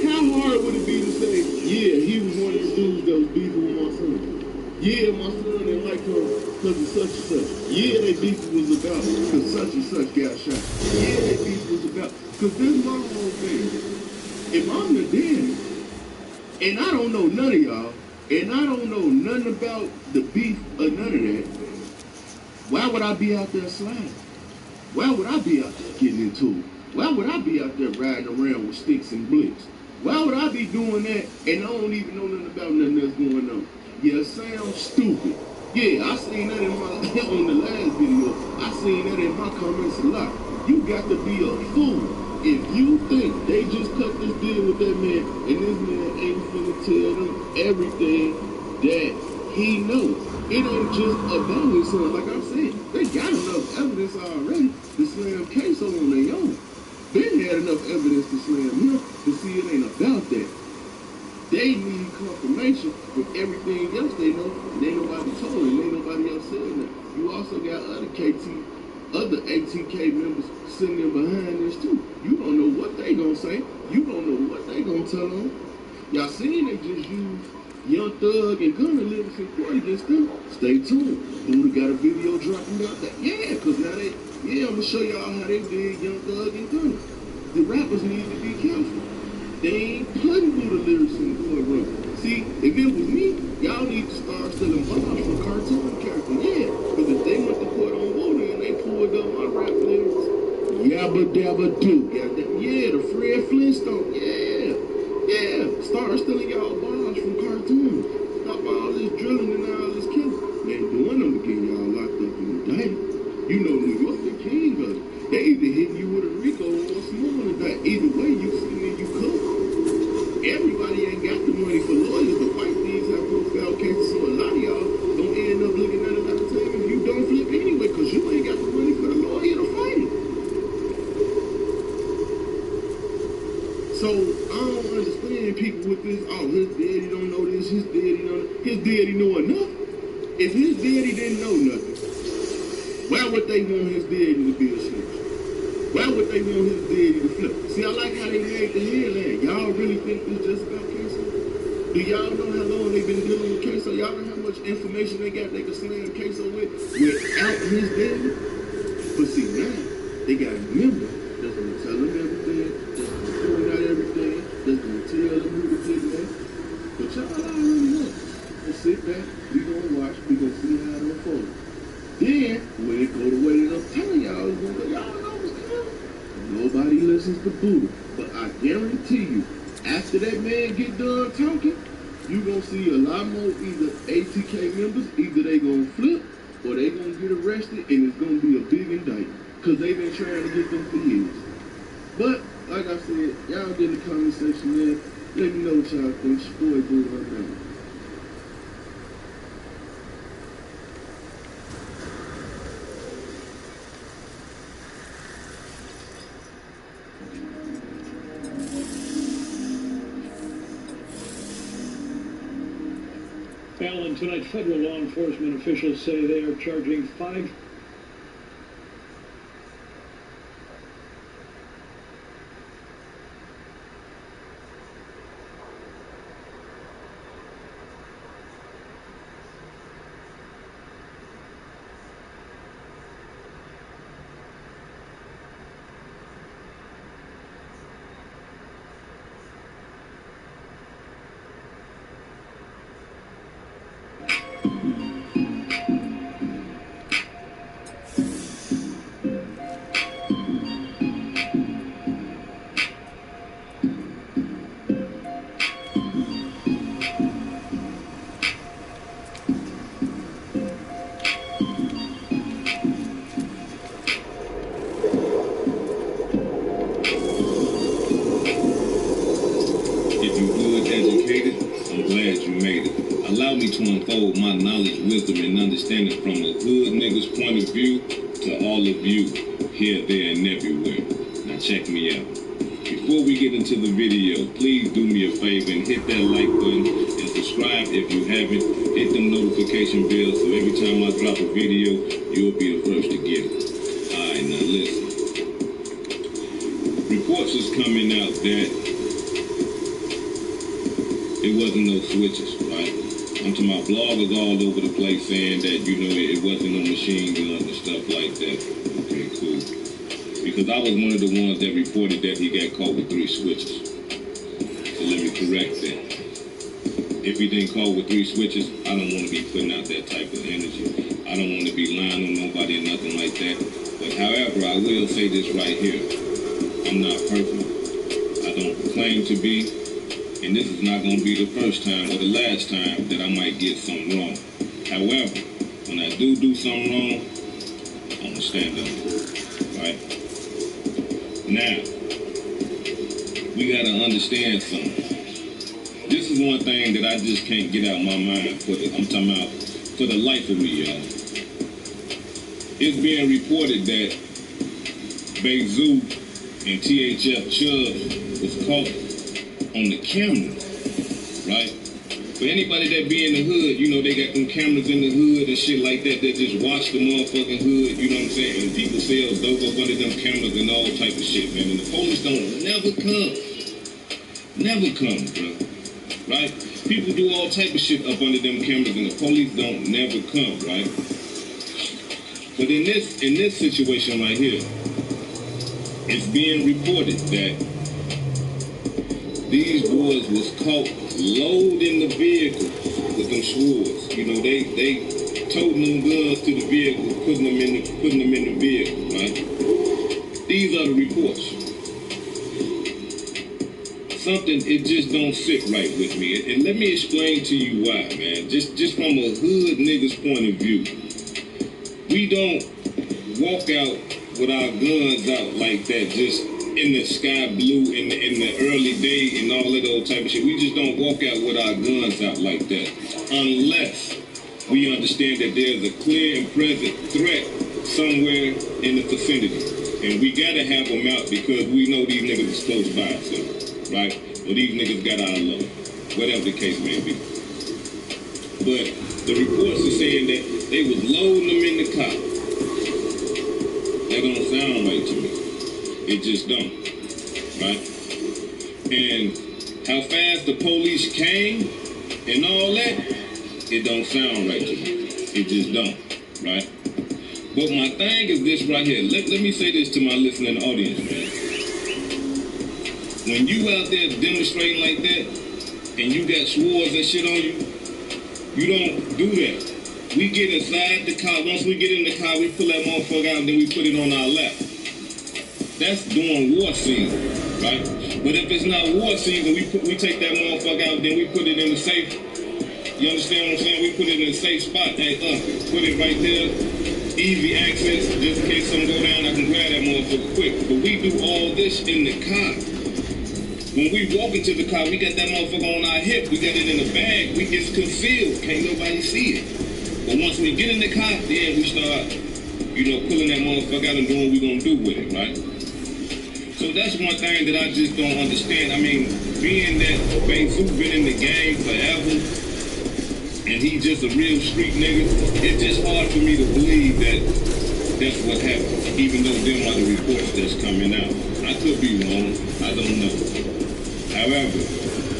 How hard would it be to say, yeah, he was one of the dudes that was beefing with my son? Yeah, my son didn't like him because of such and such. Yeah, they beef was about because such and such got shot. Yeah, they beef was about, because this is my whole thing. If I'm the daddy, and I don't know none of y'all, and I don't know nothing about the beef or none of that, why would I be out there sliding? Why would I be out there getting into it? Why would I be out there riding around with sticks and blicks? Why would I be doing that and I don't even know nothing about nothing that's going on? Yeah, sounds stupid. Yeah, I seen that in my on the last video. I seen that in my comments a lot. You got to be a fool if you think they just cut this deal with that man and this man ain't finna tell them everything that he knows. It ain't just about his son. Like I'm saying, they got enough evidence already to slam Queso on their own. They had enough evidence to slam him to see it ain't about that. They need confirmation from everything else they know, and ain't nobody told them, ain't nobody else said that. You also got other ATK members sitting there behind this too. You don't know what they gonna say. You don't know what they gonna tell them. Y'all seen they just use Young Thug and Gunna lyrics in court against them. Stay tuned. Buddha got a video dropping about that. Yeah, because now I'm gonna show y'all how they did Young Thug and Gunna. The rappers need to be careful. They ain't putting Buddha lyrics in the courtroom. See, if it was me, y'all need to start stealing bombs from cartoon characters. Yeah, because if they went to court on Buddha and they pulled up my rap lyrics, yabba dabba do. Yeah, the Fred Flintstone. Yeah. Start stealing y'all bombs from cartoons. Stop all this drilling and all this killing. They ain't doing them to get y'all locked up in the day. You know New York, the king of it. They either hit you with a Rico or small than that. Either way, you see me, you cook. Everybody ain't got the money for lawyers to fight these have profile cases, so a lot of y'all don't end up looking at it at the time if you don't flip anyway, because you ain't got the money for the lawyer to fight it. So I don't understand people with this, oh, his daddy don't know this, his daddy know enough. If his daddy didn't know nothing, why would they want his daddy to be a snitch? Why would they want his daddy to flip? See, I like how they made the headline. Y'all really think this just about Queso? Do y'all know how long they've been dealing with Queso? Y'all know how much information they got they can slam Queso with without his daddy? But see, now, They got a member that's gonna tell them everything, that's gonna point out everything, that's gonna tell them who to get that. But y'all already know. Let's sit back, we gonna watch, we gonna see how it unfolds. Then, when it go the way that I'm telling y'all, it's gonna go, y'all know what's coming. Nobody listens to Buddha. But I guarantee you, after that man get done talking, you gonna see a lot more either ATK members, either they gonna flip or they gonna get arrested, and it's gonna be a big indictment. Cause they been trying to get them for years. But, like I said, y'all get in the comment section there. Let me know what y'all think. It's your boy Buddha right now. Alan, tonight federal law enforcement officials say they are charging 5. Allow me to unfold my knowledge, wisdom, and understanding from a hood nigga's point of view to all of you, here, there, and everywhere. Now check me out. Before we get into the video, please do me a favor and hit that like button and subscribe if you haven't. Hit the notification bell so every time I drop a video, you'll be the first to get it. Alright, now listen. Reports is coming out that it wasn't no switches, right? I'm talking about bloggers all over the place saying that, you know, it wasn't no machine guns and stuff like that. Okay, cool. Because I was one of the ones that reported that he got caught with 3 switches. So let me correct that. If he didn't call with 3 switches, I don't want to be putting out that type of energy. I don't want to be lying on nobody or nothing like that. But however, I will say this right here. I'm not perfect. I don't claim to be. And this is not going to be the first time or the last time that I might get something wrong. However, when I do something wrong, I'm going to stand up for it, right? Now, we got to understand something. This is one thing that I just can't get out my mind I'm talking about for the life of me, y'all. It's being reported that Beizou and THF Chubb was caught on the camera, right? For anybody that be in the hood, you know, they got them cameras in the hood and shit like that that just watch the motherfucking hood, you know what I'm saying? And people sell dope up under them cameras and all type of shit, man. And the police don't never come, bro, right? People do all type of shit up under them cameras and the police don't never come, right? But in this situation right here, it's being reported that these boys was caught loading the vehicle with them swords. You know, they toting them guns to the vehicle, putting them in the vehicle, right? These are the reports. Something, it just don't sit right with me. And let me explain to you why, man. Just from a hood nigga's point of view. We don't walk out with our guns out like that, just in the sky blue in the early day and all that old type of shit. We just don't walk out with our guns out like that unless we understand that there's a clear and present threat somewhere in the vicinity. And we gotta have them out because we know these niggas is close by, so, right? Or these niggas got our love, whatever the case may be. But the reports are saying that they was loading them in the car. That don't sound right to me. It just don't, right? And how fast the police came and all that, it don't sound right to me. It just don't, right? But my thing is this right here. Let me say this to my listening audience, man. When you out there demonstrating like that, and you got swords and shit on you, you don't do that. We get inside the car. Once we get in the car, we pull that motherfucker out and then we put it on our lap. That's during war season, right? But if it's not war season, we take that motherfucker out and then we put it in the safe. You understand what I'm saying? We put it in a safe spot. Hey, put it right there. Easy access. Just in case something go down, I can grab that motherfucker quick. But we do all this in the car. When we walk into the car, we got that motherfucker on our hip. We got it in the bag. It's concealed. Can't nobody see it. But once we get in the car, then we start, pulling that motherfucker out and doing what we gonna do with it, right? So that's one thing that I just don't understand. I mean, being that Bezu been in the game forever, and he just a real street nigga, it's just hard for me to believe that that's what happened, even though them are the reports that's coming out. I could be wrong. I don't know. However,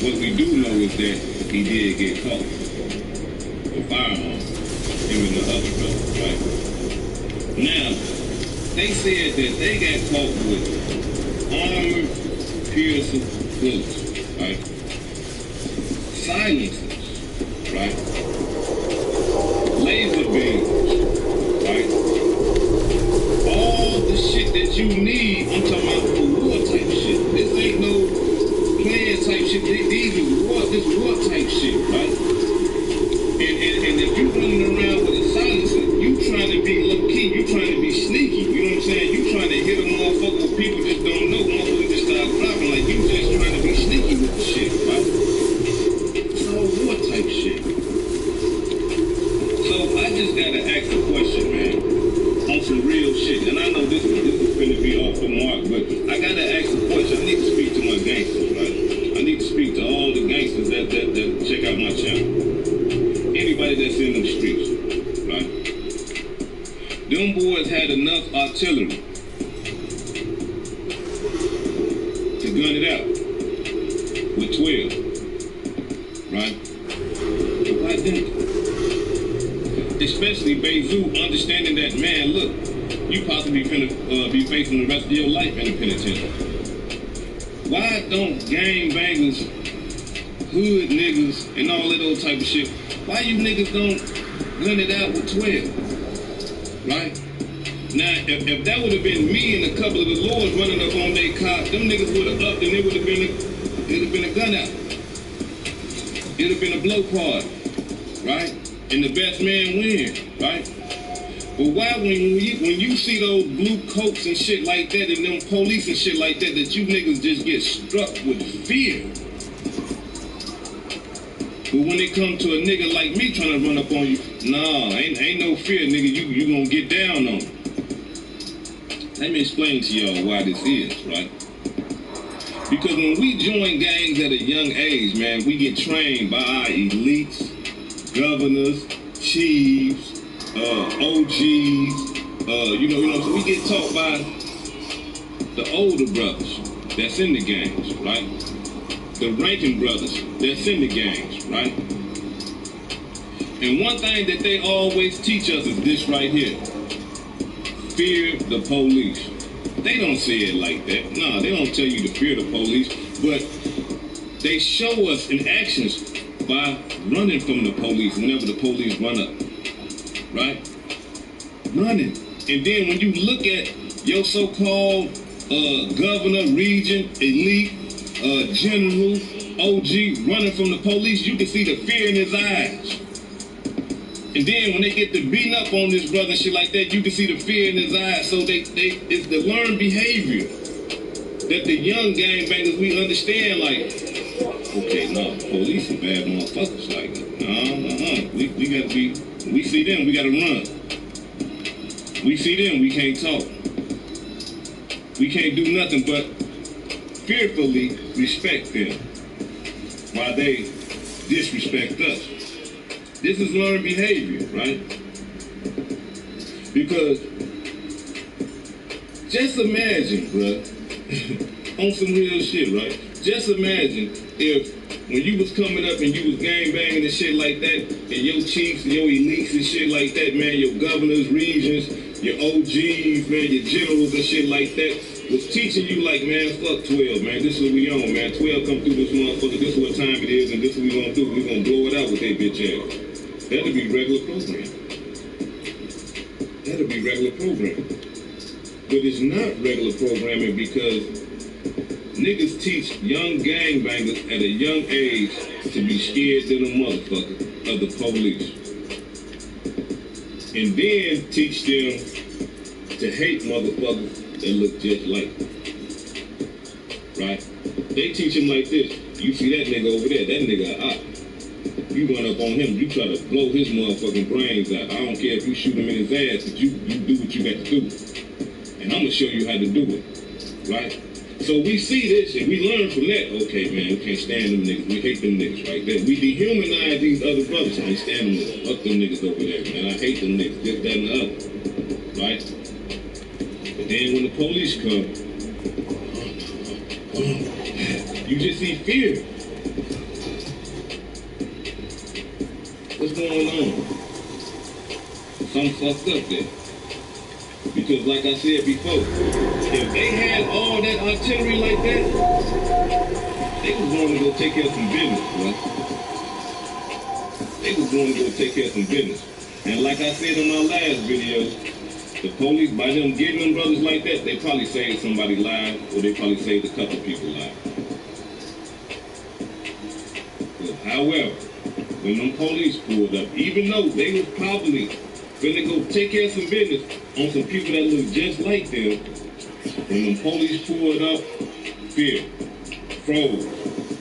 what we do know is that he did get caught for firearms, him and the other brother, right? Now, they said that they got caught with armored piercing bullets, right? Silencers, right? Laser beams, right? All the shit that you need, I'm talking about for war type shit. This ain't no playing type shit. These are war type shit, right? And if you running around with a silencer, you trying to be low key, you trying to be sneaky. You know what I'm saying? You trying to hit a motherfucker with people that don't know. Motherfucker just start dropping like you just trying to be sneaky with the shit, right? It's all war type shit. So I just gotta ask a question, man, on some real shit. And I know this is gonna be off the mark, but I gotta ask a question. I need to speak to my gangsters, right? I need to speak to all the gangsters that check out my channel. Anybody that's in them streets, right? Them boys had enough artillery to gun it out with 12, right? But why didn't they? Especially Bezu, understanding that, man, look, you possibly finna be facing the rest of your life in the penitentiary. Why don't gangbangers, hood niggas, and all that old type of shit, why you niggas don't gun it out with 12, right? Now, if that would have been me and a couple of the lords running up on their car, them niggas would have upped and it would have been a gun out. It would have been a blow party, right? And the best man win, right? But why when you see those blue coats and shit like that and them police and shit like that you niggas just get struck with fear? But when it come to a nigga like me trying to run up on you, nah, ain't no fear, nigga. You gonna get down on it. Let me explain to y'all why this is, right? Because when we join gangs at a young age, man, we get trained by our elites, governors, chiefs, OGs, so we get taught by the older brothers that's in the gangs, right? The ranking brothers that's in the gangs, right? And one thing that they always teach us is this right here. Fear the police. They don't say it like that. No, they don't tell you to fear the police, but they show us in actions by running from the police whenever the police run up, right? Running. And then when you look at your so-called governor, regent, elite, general, OG running from the police, you can see the fear in his eyes. And then when they get to beating up on this brother and shit like that, you can see the fear in his eyes. So it's the learned behavior that the young gangbangers, we understand, like, okay, no, police are bad motherfuckers. Like, we gotta be, we see them, we gotta run. We see them, we can't talk. We can't do nothing but fearfully respect them while they disrespect us. This is learned behavior, right? Because just imagine, bruh, on some real shit, right? Just imagine if when you was coming up and you was gangbanging and shit like that, and your chiefs and your elites and shit like that, man, your governors, regions, your OGs, man, your generals and shit like that, was teaching you like, man, fuck 12, man. This is what we on, man. 12 come through this motherfucker. This is what time it is, and this is what we gonna do. We gonna blow it out with that bitch ass. That'll be regular programming. That'll be regular programming. But it's not regular programming because niggas teach young gangbangers at a young age to be scared than a motherfucker of the police. And then teach them to hate motherfuckers that look just like them. Right? They teach them like this. You see that nigga over there, that nigga a op. You run up on him, you try to blow his motherfucking brains out. I don't care if you shoot him in his ass, but you do what you got to do. And I'm gonna show you how to do it. Right? So we see this and we learn from that. Okay, man, we can't stand them niggas. We hate them niggas right there. We dehumanize these other brothers. I ain't stand them niggas. Fuck them niggas over there, man. I hate them niggas. This, that, and the other. Right? But then when the police come, you just see fear. What's going on? Something fucked up there. Because like I said before, if they had all that artillery like that, they was going to go take care of some business, bro. They was going to go take care of some business. And like I said in my last video, the police, by them getting them brothers like that, they probably saved somebody life, or they probably saved a couple people life. But however, when them police pulled up, even though they was probably finna go take care of some business on some people that look just like them, when the police pulled up, fear, froze,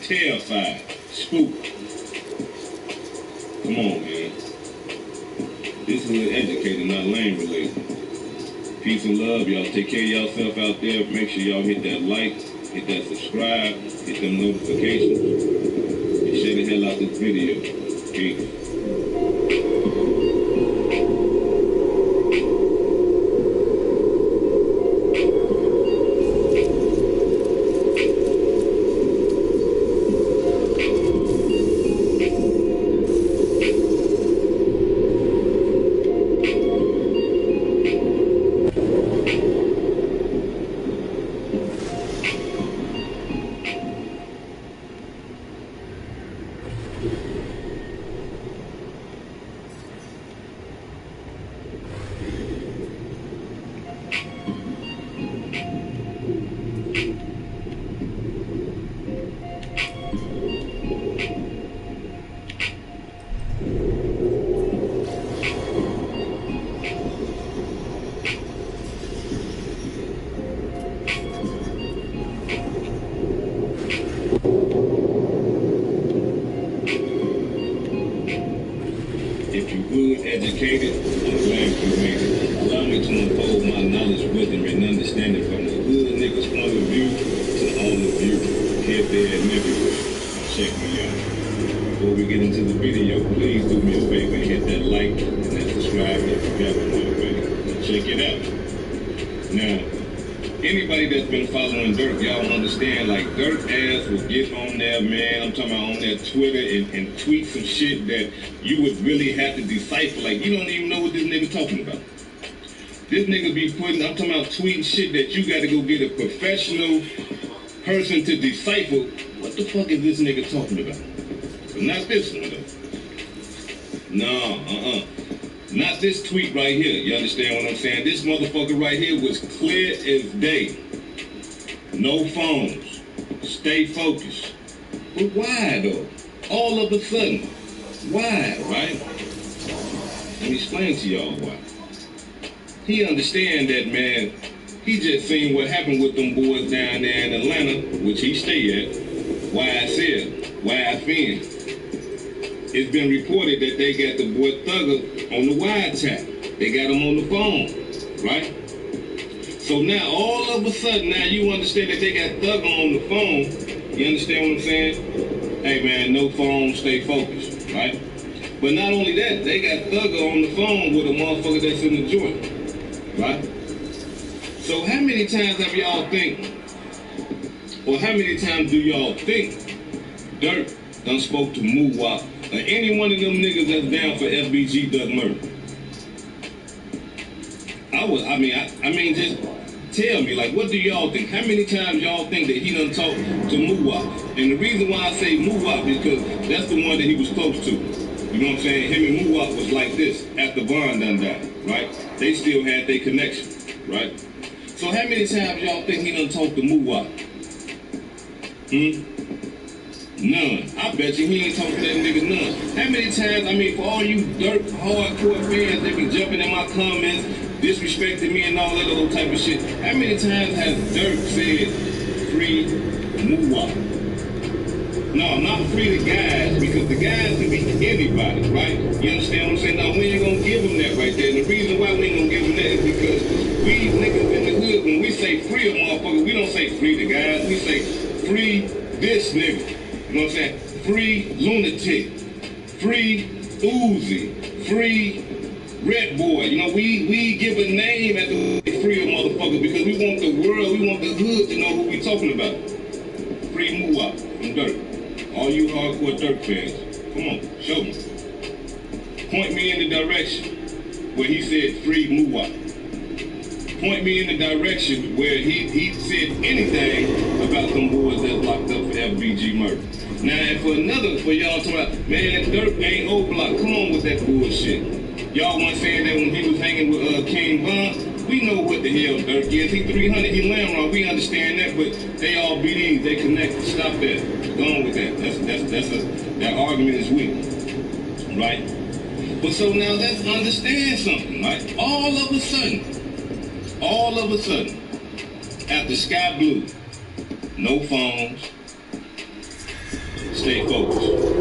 terrified, spooked. Come on, man. This is educated, not lame related. Peace and love, y'all. Take care of yourself out there. Make sure y'all hit that like, hit that subscribe, hit them notifications, and share the hell out this video. Peace. Educated, I'm glad you made it. Allow me to unfold my knowledge, wisdom, and understanding from the hood nigga's point of view to all of you, here, there, and everywhere. Check me out. Before we get into the video, please do me a favor and hit that like and that subscribe if you haven't already. Check it out. Now, anybody that's been following Dirt, y'all understand, like, Dirt ass will get on there, man, I'm talking about on their Twitter and tweet some shit that you would really have to decipher. Like, you don't even know what this nigga talking about. This nigga be putting, I'm talking about tweeting shit that you gotta go get a professional person to decipher. What the fuck is this nigga talking about? So not this one, though. No, not this tweet right here. You understand what I'm saying? This motherfucker right here was clear as day. No phones. Stay focused. But why, though? All of a sudden. Why, right? Let me explain to y'all why. He understand that, man, he just seen what happened with them boys down there in Atlanta, which he stay at, YFN. It's been reported that they got the boy Thugger on the wiretap. They got him on the phone, right? So now, all of a sudden, now you understand that they got Thugger on the phone. You understand what I'm saying? Hey, man, no phone, stay focused, right? But not only that, they got Thugger on the phone with a motherfucker that's in the joint, right? So how many times have y'all think, or how many times do y'all think Dirt done spoke to Moo-Wop or any one of them niggas that's down for FBG Duck murder? I mean, just tell me, like, what do y'all think? How many times y'all think that he done talked to Muwap? And the reason why I say Muwap is because that's the one that he was close to. You know what I'm saying? Him and Muwap was like this after Bond done died, right? They still had their connection, right? So how many times y'all think he done talked to Muwap? None. I bet you he ain't talked to that nigga none. How many times, I mean, for all you dirt hardcore fans that be jumping in my comments, disrespecting me and all that other type of shit, how many times has Dirk said free Muwap? No, not free the guys, because the guys can be anybody, right? You understand what I'm saying? Now, we ain't gonna give them that right there. And the reason why we ain't gonna give them that is because we niggas in the hood, when we say free a motherfucker, we don't say free the guys, we say free this nigga. You know what I'm saying? Free Lunatic, free Uzi, free Red Boy. You know, we give a name at the free a motherfucker because we want the world, we want the hood to know who we talking about. Free Muwap from Dirk. All you hardcore Dirk fans, come on, show me. Point me in the direction where he said free Muwap. Point me in the direction where he said anything about them boys that's locked up for FBG murder. Now, and for y'all talking about, man, Dirk ain't old block. Come on with that bullshit. Y'all want saying that when he was hanging with King Von, we know what the hell Dirk is. He 300, he lamb wrong. We understand that, but they all BDs, they connected. Stop that. Go on with that. That argument is weak, right? But so now let's understand something, right? All of a sudden, after Sky Blue, no phones, stay focused.